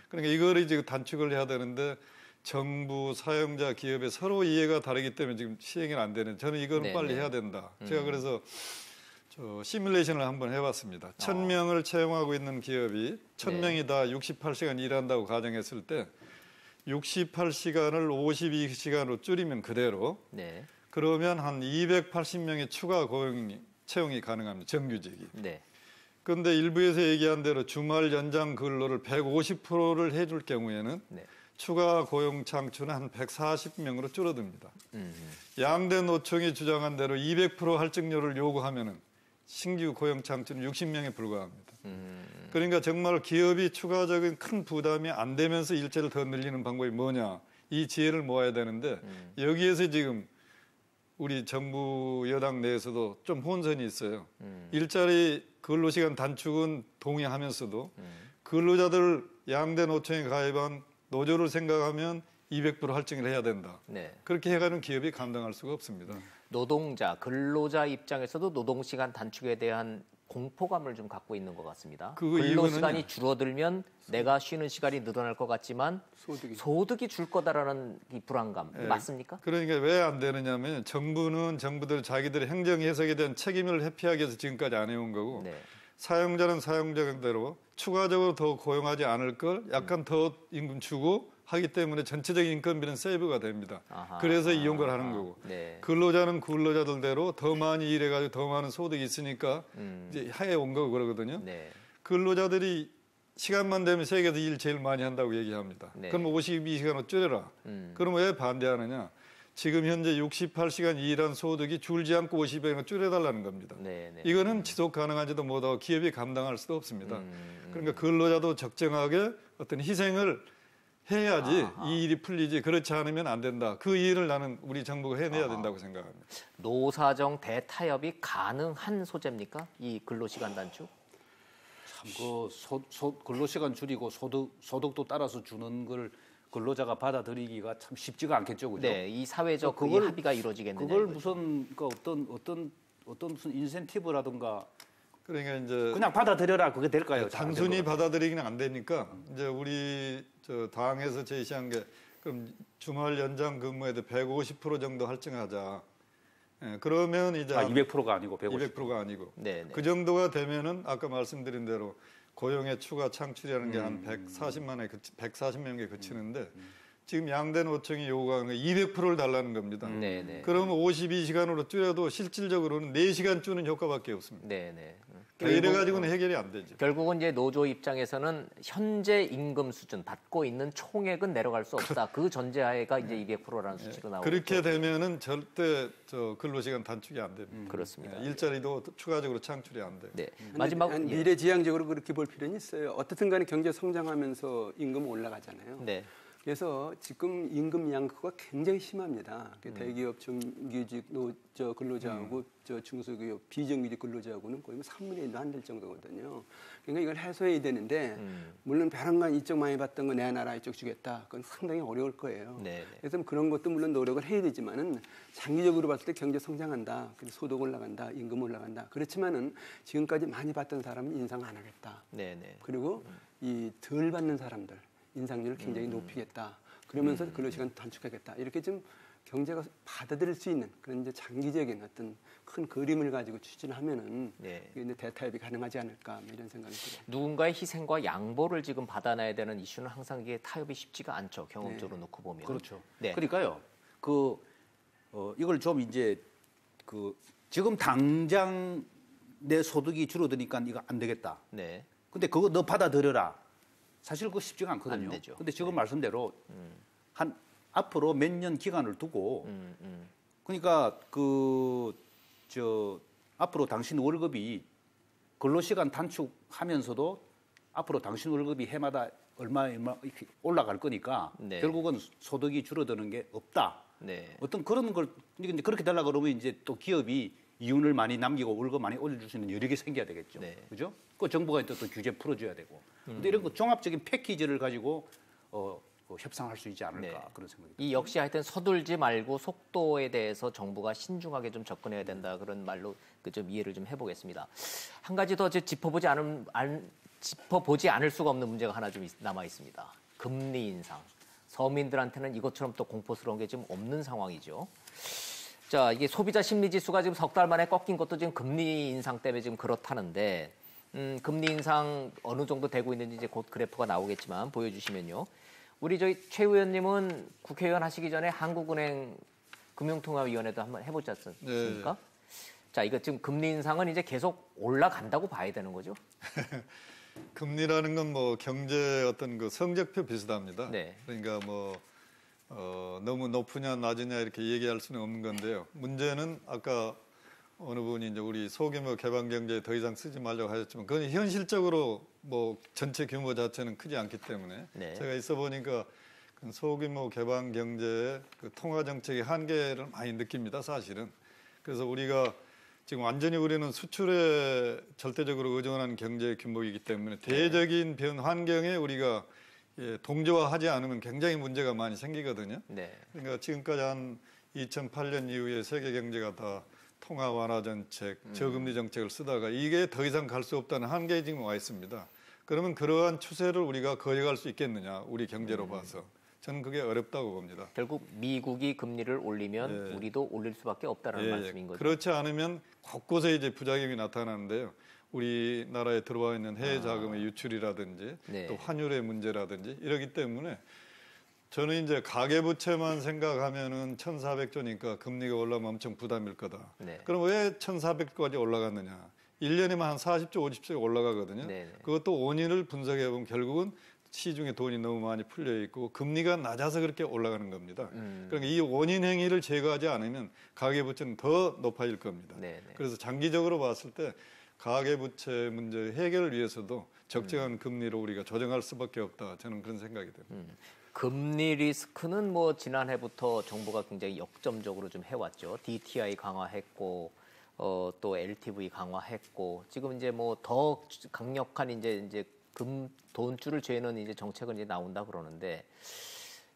[SPEAKER 4] 그러니까 이거를 이제 단축을 해야 되는데 정부, 사용자, 기업의 서로 이해가 다르기 때문에 지금 시행이 안 되는. 저는 이거는
[SPEAKER 1] 네,
[SPEAKER 4] 빨리
[SPEAKER 1] 네.
[SPEAKER 4] 해야 된다. 제가 그래서 시뮬레이션을 한번 해봤습니다. 1,000명을 채용하고 있는 기업이 1,000명이 다 68시간 일한다고 가정했을 때 68시간을 52시간으로 줄이면 그대로
[SPEAKER 1] 네.
[SPEAKER 4] 그러면 한 280명의 추가 채용이 가능합니다. 정규직이.
[SPEAKER 1] 네.
[SPEAKER 4] 그런데 일부에서 얘기한 대로 주말 연장 근로를 150%를 해줄 경우에는
[SPEAKER 1] 네.
[SPEAKER 4] 추가 고용 창출은 한 140명으로 줄어듭니다. 양대 노총이 주장한 대로 200% 할증료를 요구하면은 신규 고용 창출은 60명에 불과합니다. 그러니까 정말 기업이 추가적인 큰 부담이 안 되면서 일자리를 더 늘리는 방법이 뭐냐. 이 지혜를 모아야 되는데 여기에서 지금 우리 정부 여당 내에서도 좀 혼선이 있어요. 일자리 근로시간 단축은 동의하면서도 근로자들 양대 노총에 가입한 노조를 생각하면 200% 할증을 해야 된다.
[SPEAKER 1] 네.
[SPEAKER 4] 그렇게 해가는 기업이 감당할 수가 없습니다.
[SPEAKER 1] 노동자, 근로자 입장에서도 노동시간 단축에 대한 공포감을 좀 갖고 있는 것 같습니다. 근로시간이 줄어들면 내가 쉬는 시간이 늘어날 것 같지만 소득이 줄 거다라는 이 불안감 맞습니까?
[SPEAKER 4] 그러니까 왜 안 되느냐면 정부는 정부들 자기들의 행정 해석에 대한 책임을 회피하기 위해서 지금까지 안 해온 거고
[SPEAKER 1] 네.
[SPEAKER 4] 사용자는 사용자대로 추가적으로 더 고용하지 않을 걸 약간 더 임금 주고 하기 때문에 전체적인 인건비는 세이브가 됩니다. 그래서 이용을 하는 거고
[SPEAKER 1] 네.
[SPEAKER 4] 근로자는 근로자들대로 더 많이 일해가지고 더 많은 소득이 있으니까 이제 하에 온 거고 그러거든요.
[SPEAKER 1] 네.
[SPEAKER 4] 근로자들이 시간만 되면 세계에서 일 제일 많이 한다고 얘기합니다.
[SPEAKER 1] 네.
[SPEAKER 4] 그럼 52시간을 줄여라. 그럼 왜 반대하느냐? 지금 현재 68시간 일한 소득이 줄지 않고 50시간을 줄여달라는 겁니다.
[SPEAKER 1] 네, 네.
[SPEAKER 4] 이거는 지속 가능하지도 못하고 기업이 감당할 수도 없습니다. 그러니까 근로자도 적정하게 어떤 희생을 해야지 이 일이 풀리지 그렇지 않으면 안 된다. 그 일을 나는 우리 정부가 해내야 된다고 생각합니다.
[SPEAKER 1] 노사정 대타협이 가능한 소재입니까? 이 근로시간 단축?
[SPEAKER 2] 근로시간 줄이고 소득도 따라서 주는 걸 근로자가 받아들이기가 참 쉽지가 않겠죠, 그죠?
[SPEAKER 1] 네, 이 사회적 그걸, 합의가 이루어지겠느냐.
[SPEAKER 2] 그걸 무슨 어떤 무슨 인센티브라든가
[SPEAKER 4] 그러니까 이제
[SPEAKER 2] 그냥 받아들여라 그게 될까요?
[SPEAKER 4] 단순히 받아들이기는 안 되니까 이제 우리 저 당에서 제시한 게 그럼 주말 연장 근무에도 150% 정도 할증하자. 예, 그러면 이제
[SPEAKER 2] 200%가 아니고
[SPEAKER 4] 200%가 아니고
[SPEAKER 1] 네, 네.
[SPEAKER 4] 그 정도가 되면은 아까 말씀드린 대로 고용의 추가 창출이라는 게 한 140명에 그치는데 지금 양대 노총이 요구하는 게 200%를 달라는 겁니다.
[SPEAKER 1] 네네.
[SPEAKER 4] 그러면 52시간으로 줄여도 실질적으로는 4시간 주는 효과밖에 없습니다.
[SPEAKER 1] 네네.
[SPEAKER 4] 그러니까 이래가지고는 해결이 안 되죠.
[SPEAKER 1] 결국은 이제 노조 입장에서는 현재 임금 수준 받고 있는 총액은 내려갈 수 없다. 그 전제하에가 이제 200%라는 수치로 나오고
[SPEAKER 4] 그렇게 되면은 절대 저 근로시간 단축이 안 됩니다.
[SPEAKER 1] 그렇습니다.
[SPEAKER 4] 일자리도 추가적으로 창출이 안 돼요.
[SPEAKER 1] 네. 마지막
[SPEAKER 3] 미래지향적으로 그렇게 볼 필요는 있어요. 어떻든 간에 경제 성장하면서 임금 올라가잖아요.
[SPEAKER 1] 네.
[SPEAKER 3] 그래서 지금 임금 양극화가 굉장히 심합니다. 대기업 정규직 근로자하고 중소기업 비정규직 근로자하고는 거의 3분의 1도 안 될 정도거든요. 그러니까 이걸 해소해야 되는데 물론 벼랑간 이쪽 많이 받던 거 내놔라 이쪽 주겠다. 그건 상당히 어려울 거예요.
[SPEAKER 1] 네네.
[SPEAKER 3] 그래서 그런 것도 물론 노력을 해야 되지만은 장기적으로 봤을 때 경제 성장한다. 그리고 소득 올라간다. 임금 올라간다. 그렇지만은 지금까지 많이 받던 사람은 인상 안 하겠다.
[SPEAKER 1] 네네.
[SPEAKER 3] 그리고 이 덜 받는 사람들 인상률을 굉장히 높이겠다. 그러면서 근로시간 단축하겠다. 이렇게 좀 경제가 받아들일 수 있는 그런 이제 장기적인 어떤 큰 그림을 가지고 추진하면은
[SPEAKER 1] 네.
[SPEAKER 3] 이제 대타협이 가능하지 않을까 이런 생각이 들어요.
[SPEAKER 1] 누군가의 희생과 양보를 지금 받아내야 되는 이슈는 항상 이게 타협이 쉽지가 않죠. 경험적으로 놓고 보면.
[SPEAKER 2] 그렇죠.
[SPEAKER 1] 네.
[SPEAKER 2] 그러니까요. 이걸 좀 이제 지금 당장 내 소득이 줄어드니까 이거 안 되겠다.
[SPEAKER 1] 네.
[SPEAKER 2] 근데 그거 너 받아들여라. 사실 그거 쉽지가 않거든요.
[SPEAKER 1] 안 되죠.
[SPEAKER 2] 근데 지금 말씀대로 한 앞으로 몇 년 기간을 두고 그러니까 앞으로 당신 월급이 근로시간 단축하면서도 앞으로 당신 월급이 해마다 얼마 이렇게 올라갈 거니까
[SPEAKER 1] 네.
[SPEAKER 2] 결국은 소득이 줄어드는 게 없다.
[SPEAKER 1] 네.
[SPEAKER 2] 어떤 그런 걸 이제 그렇게 되려고 그러면 이제 또 기업이 이윤을 많이 남기고 월급 많이 올려줄 수 있는 여력이 생겨야 되겠죠.
[SPEAKER 1] 네.
[SPEAKER 2] 그죠? 그 정부가 또 규제 풀어줘야 되고. 근데 이런 거 종합적인 패키지를 가지고 협상할 수 있지 않을까
[SPEAKER 1] 네.
[SPEAKER 2] 그런 생각이 듭니다.
[SPEAKER 1] 이 역시 하여튼 서둘지 말고 속도에 대해서 정부가 신중하게 좀 접근해야 된다 그런 말로 좀 이해를 좀 해보겠습니다. 한 가지 더 짚어보지 않을 수가 없는 문제가 하나 좀 남아 있습니다. 금리 인상. 서민들한테는 이것처럼 또 공포스러운 게 지금 없는 상황이죠. 자, 이게 소비자 심리 지수가 지금 석 달 만에 꺾인 것도 지금 금리 인상 때문에 지금 그렇다는데, 금리 인상 어느 정도 되고 있는지 이제 곧 그래프가 나오겠지만 보여주시면요. 우리 최 의원님은 국회의원 하시기 전에 한국은행 금융통화위원회도 한번 해보지 않습니까? 네. 자, 이거 지금 금리 인상은 이제 계속 올라간다고 봐야 되는 거죠?
[SPEAKER 4] 금리라는 건 뭐 경제 어떤 그 성적표 비슷합니다.
[SPEAKER 1] 네.
[SPEAKER 4] 그러니까 너무 높으냐 낮으냐 이렇게 얘기할 수는 없는 건데요. 문제는 아까 어느 분이 이제 우리 소규모 개방 경제에 더 이상 쓰지 말라고 하셨지만 그건 현실적으로 뭐 전체 규모 자체는 크지 않기 때문에
[SPEAKER 1] 네.
[SPEAKER 4] 제가 있어 보니까 소규모 개방 경제의 그 통화 정책의 한계를 많이 느낍니다. 사실은. 그래서 우리가 지금 완전히 우리는 수출에 절대적으로 의존한 경제 규모이기 때문에 대적인 변 환경에 우리가 동조화하지 않으면 굉장히 문제가 많이 생기거든요.
[SPEAKER 1] 네.
[SPEAKER 4] 그러니까 지금까지 한 2008년 이후에 세계 경제가 다 통화 완화 정책, 저금리 정책을 쓰다가 이게 더 이상 갈 수 없다는 한계에 지금 와 있습니다. 그러면 그러한 추세를 우리가 거역할 수 있겠느냐, 우리 경제로 봐서. 저는 그게 어렵다고 봅니다.
[SPEAKER 1] 결국 미국이 금리를 올리면 우리도 올릴 수밖에 없다는 말씀인 거죠.
[SPEAKER 4] 그렇지 않으면 곳곳에 이제 부작용이 나타나는데요. 우리나라에 들어와 있는 해외 자금의 유출이라든지
[SPEAKER 1] 네.
[SPEAKER 4] 또 환율의 문제라든지 이러기 때문에 저는 이제 가계부채만 생각하면은 1,400조니까 금리가 올라가면 엄청 부담일 거다.
[SPEAKER 1] 네.
[SPEAKER 4] 그럼 왜 1,400조까지 올라갔느냐? 1년이면 한 40조, 50조 올라가거든요.
[SPEAKER 1] 네네.
[SPEAKER 4] 그것도 원인을 분석해 보면 결국은 시중에 돈이 너무 많이 풀려 있고 금리가 낮아서 그렇게 올라가는 겁니다. 그러니까 이 원인 행위를 제거하지 않으면 가계부채는 더 높아질 겁니다.
[SPEAKER 1] 네네.
[SPEAKER 4] 그래서 장기적으로 봤을 때 가계부채 문제 해결을 위해서도 적정한 금리로 우리가 조정할 수밖에 없다. 저는 그런 생각이 듭니다.
[SPEAKER 1] 금리 리스크는 뭐 지난해부터 정부가 굉장히 역점적으로 좀 해왔죠. DTI 강화했고, 또 LTV 강화했고, 지금 이제 뭐 더 강력한 이제 돈줄을 죄는 이제 정책은 이제 나온다 그러는데,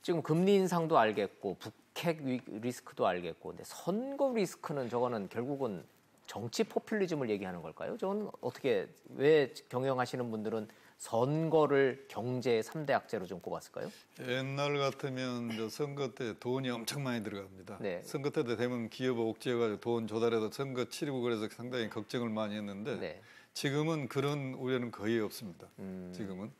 [SPEAKER 1] 지금 금리 인상도 알겠고, 북핵 리스크도 알겠고, 근데 선거 리스크는 저거는 결국은 정치 포퓰리즘을 얘기하는 걸까요? 저는 어떻게, 왜 경영하시는 분들은 선거를 경제의 3대 악재로 좀 꼽았을까요?
[SPEAKER 4] 옛날 같으면 저 선거 때 돈이 엄청 많이 들어갑니다.
[SPEAKER 1] 네.
[SPEAKER 4] 선거 때 되면 기업 옥죄해가지고 돈 조달해서 선거 치르고 그래서 상당히 걱정을 많이 했는데
[SPEAKER 1] 네.
[SPEAKER 4] 지금은 그런 우려는 거의 없습니다. 지금은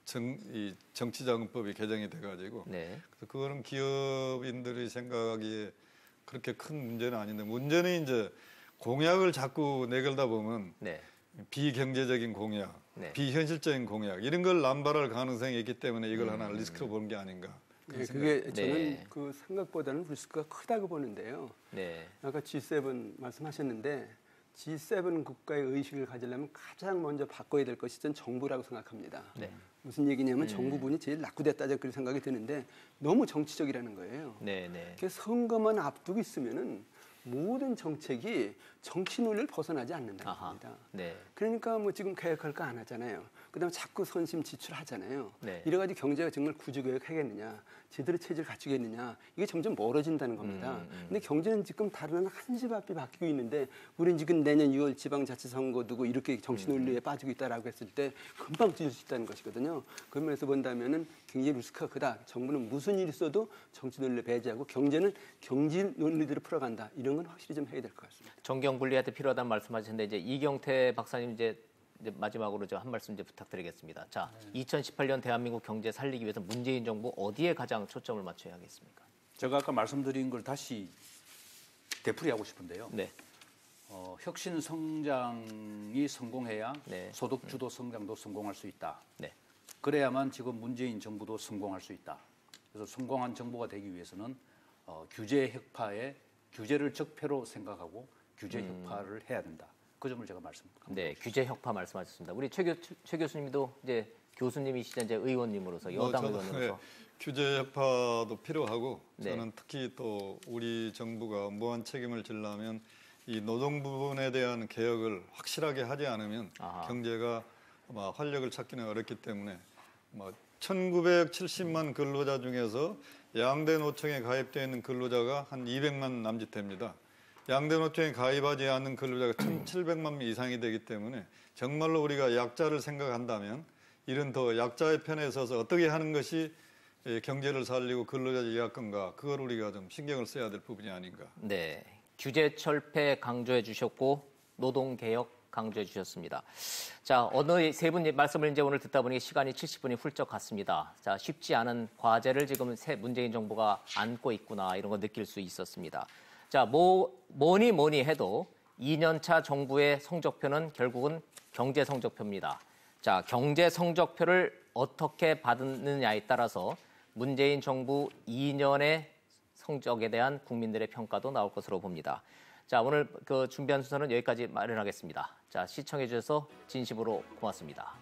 [SPEAKER 4] 이 정치자금법이 개정이 돼가지고
[SPEAKER 1] 네.
[SPEAKER 4] 그래서 그거는 기업인들이 생각하기에 그렇게 큰 문제는 아닌데 문제는 이제 공약을 자꾸 내걸다 보면
[SPEAKER 1] 네.
[SPEAKER 4] 비경제적인 공약,
[SPEAKER 1] 네.
[SPEAKER 4] 비현실적인 공약 이런 걸 남발할 가능성이 있기 때문에 이걸 하나 리스크로 보는 게 아닌가.
[SPEAKER 3] 네, 그게 저는
[SPEAKER 1] 네.
[SPEAKER 3] 그 생각보다는 리스크가 크다고 보는데요.
[SPEAKER 1] 네.
[SPEAKER 3] 아까 G7 말씀하셨는데 G7 국가의 의식을 가지려면 가장 먼저 바꿔야 될 것이 전 정부라고 생각합니다.
[SPEAKER 1] 네.
[SPEAKER 3] 무슨 얘기냐면 정부분이 제일 낙후됐다 그런 생각이 드는데 너무 정치적이라는 거예요.
[SPEAKER 1] 네. 네.
[SPEAKER 3] 그래서 선거만 앞두고 있으면은 모든 정책이 정치 논리를 벗어나지 않는다는
[SPEAKER 1] 아하.
[SPEAKER 3] 겁니다.
[SPEAKER 1] 네.
[SPEAKER 3] 그러니까 뭐 지금 계획할 거 안 하잖아요. 그다음에 자꾸 선심 지출하잖아요.
[SPEAKER 1] 네.
[SPEAKER 3] 이래가지고 경제가 정말 구조개혁하겠느냐, 제대로 체질 갖추겠느냐, 이게 점점 멀어진다는 겁니다. 근데 경제는 지금 다른 한 집 앞이 바뀌고 있는데 우리는 지금 내년 2월 지방자치선거 두고 이렇게 정치 논리에 빠지고 있다라고 했을 때 금방 찢을 수 있다는 것이거든요. 그런 면에서 본다면은 굉장히 리스크가 크다. 정부는 무슨 일이 있어도 정치 논리를 배제하고 경제는 경제 논리대로 풀어간다. 이런 건 확실히 좀 해야 될 것 같습니다.
[SPEAKER 1] 정경분리한테 필요하다는 말씀하셨는데 이제 이경태 박사님 이제 마지막으로 한 말씀 이제 부탁드리겠습니다. 자, 2018년 대한민국 경제 살리기 위해서 문재인 정부 어디에 가장 초점을 맞춰야 하겠습니까?
[SPEAKER 2] 제가 아까 말씀드린 걸 다시 되풀이하고 싶은데요.
[SPEAKER 1] 네.
[SPEAKER 2] 혁신 성장이 성공해야
[SPEAKER 1] 네.
[SPEAKER 2] 소득 주도 성장도 성공할 수 있다.
[SPEAKER 1] 네.
[SPEAKER 2] 그래야만 지금 문재인 정부도 성공할 수 있다. 그래서 성공한 정부가 되기 위해서는 규제 혁파에 규제를 적폐로 생각하고 규제 혁파를 해야 된다. 그 점을 제가 말씀드립니다.
[SPEAKER 1] 네, 규제 혁파 말씀하셨습니다. 우리 최 교수님도 이제 교수님이시자 이제 의원님으로서 여당 의원으로서
[SPEAKER 4] 규제 혁파도 필요하고
[SPEAKER 1] 네.
[SPEAKER 4] 저는 특히 또 우리 정부가 무한 책임을 지려면 이 노동 부분에 대한 개혁을 확실하게 하지 않으면
[SPEAKER 1] 아하.
[SPEAKER 4] 경제가 아마 활력을 찾기는 어렵기 때문에 1970만 근로자 중에서 양대 노총에 가입되어 있는 근로자가 한 200만 남짓 됩니다. 양대 노총에 가입하지 않는 근로자가 1,700만 명 이상이 되기 때문에 정말로 우리가 약자를 생각한다면 이런 더 약자의 편에 서서 어떻게 하는 것이 경제를 살리고 근로자 이해할건가 그걸 우리가 좀 신경을 써야 될 부분이 아닌가.
[SPEAKER 1] 네, 규제 철폐 강조해 주셨고 노동 개혁 강조해 주셨습니다. 자, 어느 세 분 말씀을 이제 오늘 듣다 보니 시간이 70분이 훌쩍 갔습니다. 자, 쉽지 않은 과제를 지금 문재인 정부가 안고 있구나 이런 거 느낄 수 있었습니다. 자, 뭐니 해도 2년차 정부의 성적표는 결국은 경제 성적표입니다. 자, 경제 성적표를 어떻게 받느냐에 따라서 문재인 정부 2년의 성적에 대한 국민들의 평가도 나올 것으로 봅니다. 자, 오늘 준비한 순서는 여기까지 마련하겠습니다. 자, 시청해 주셔서 진심으로 고맙습니다.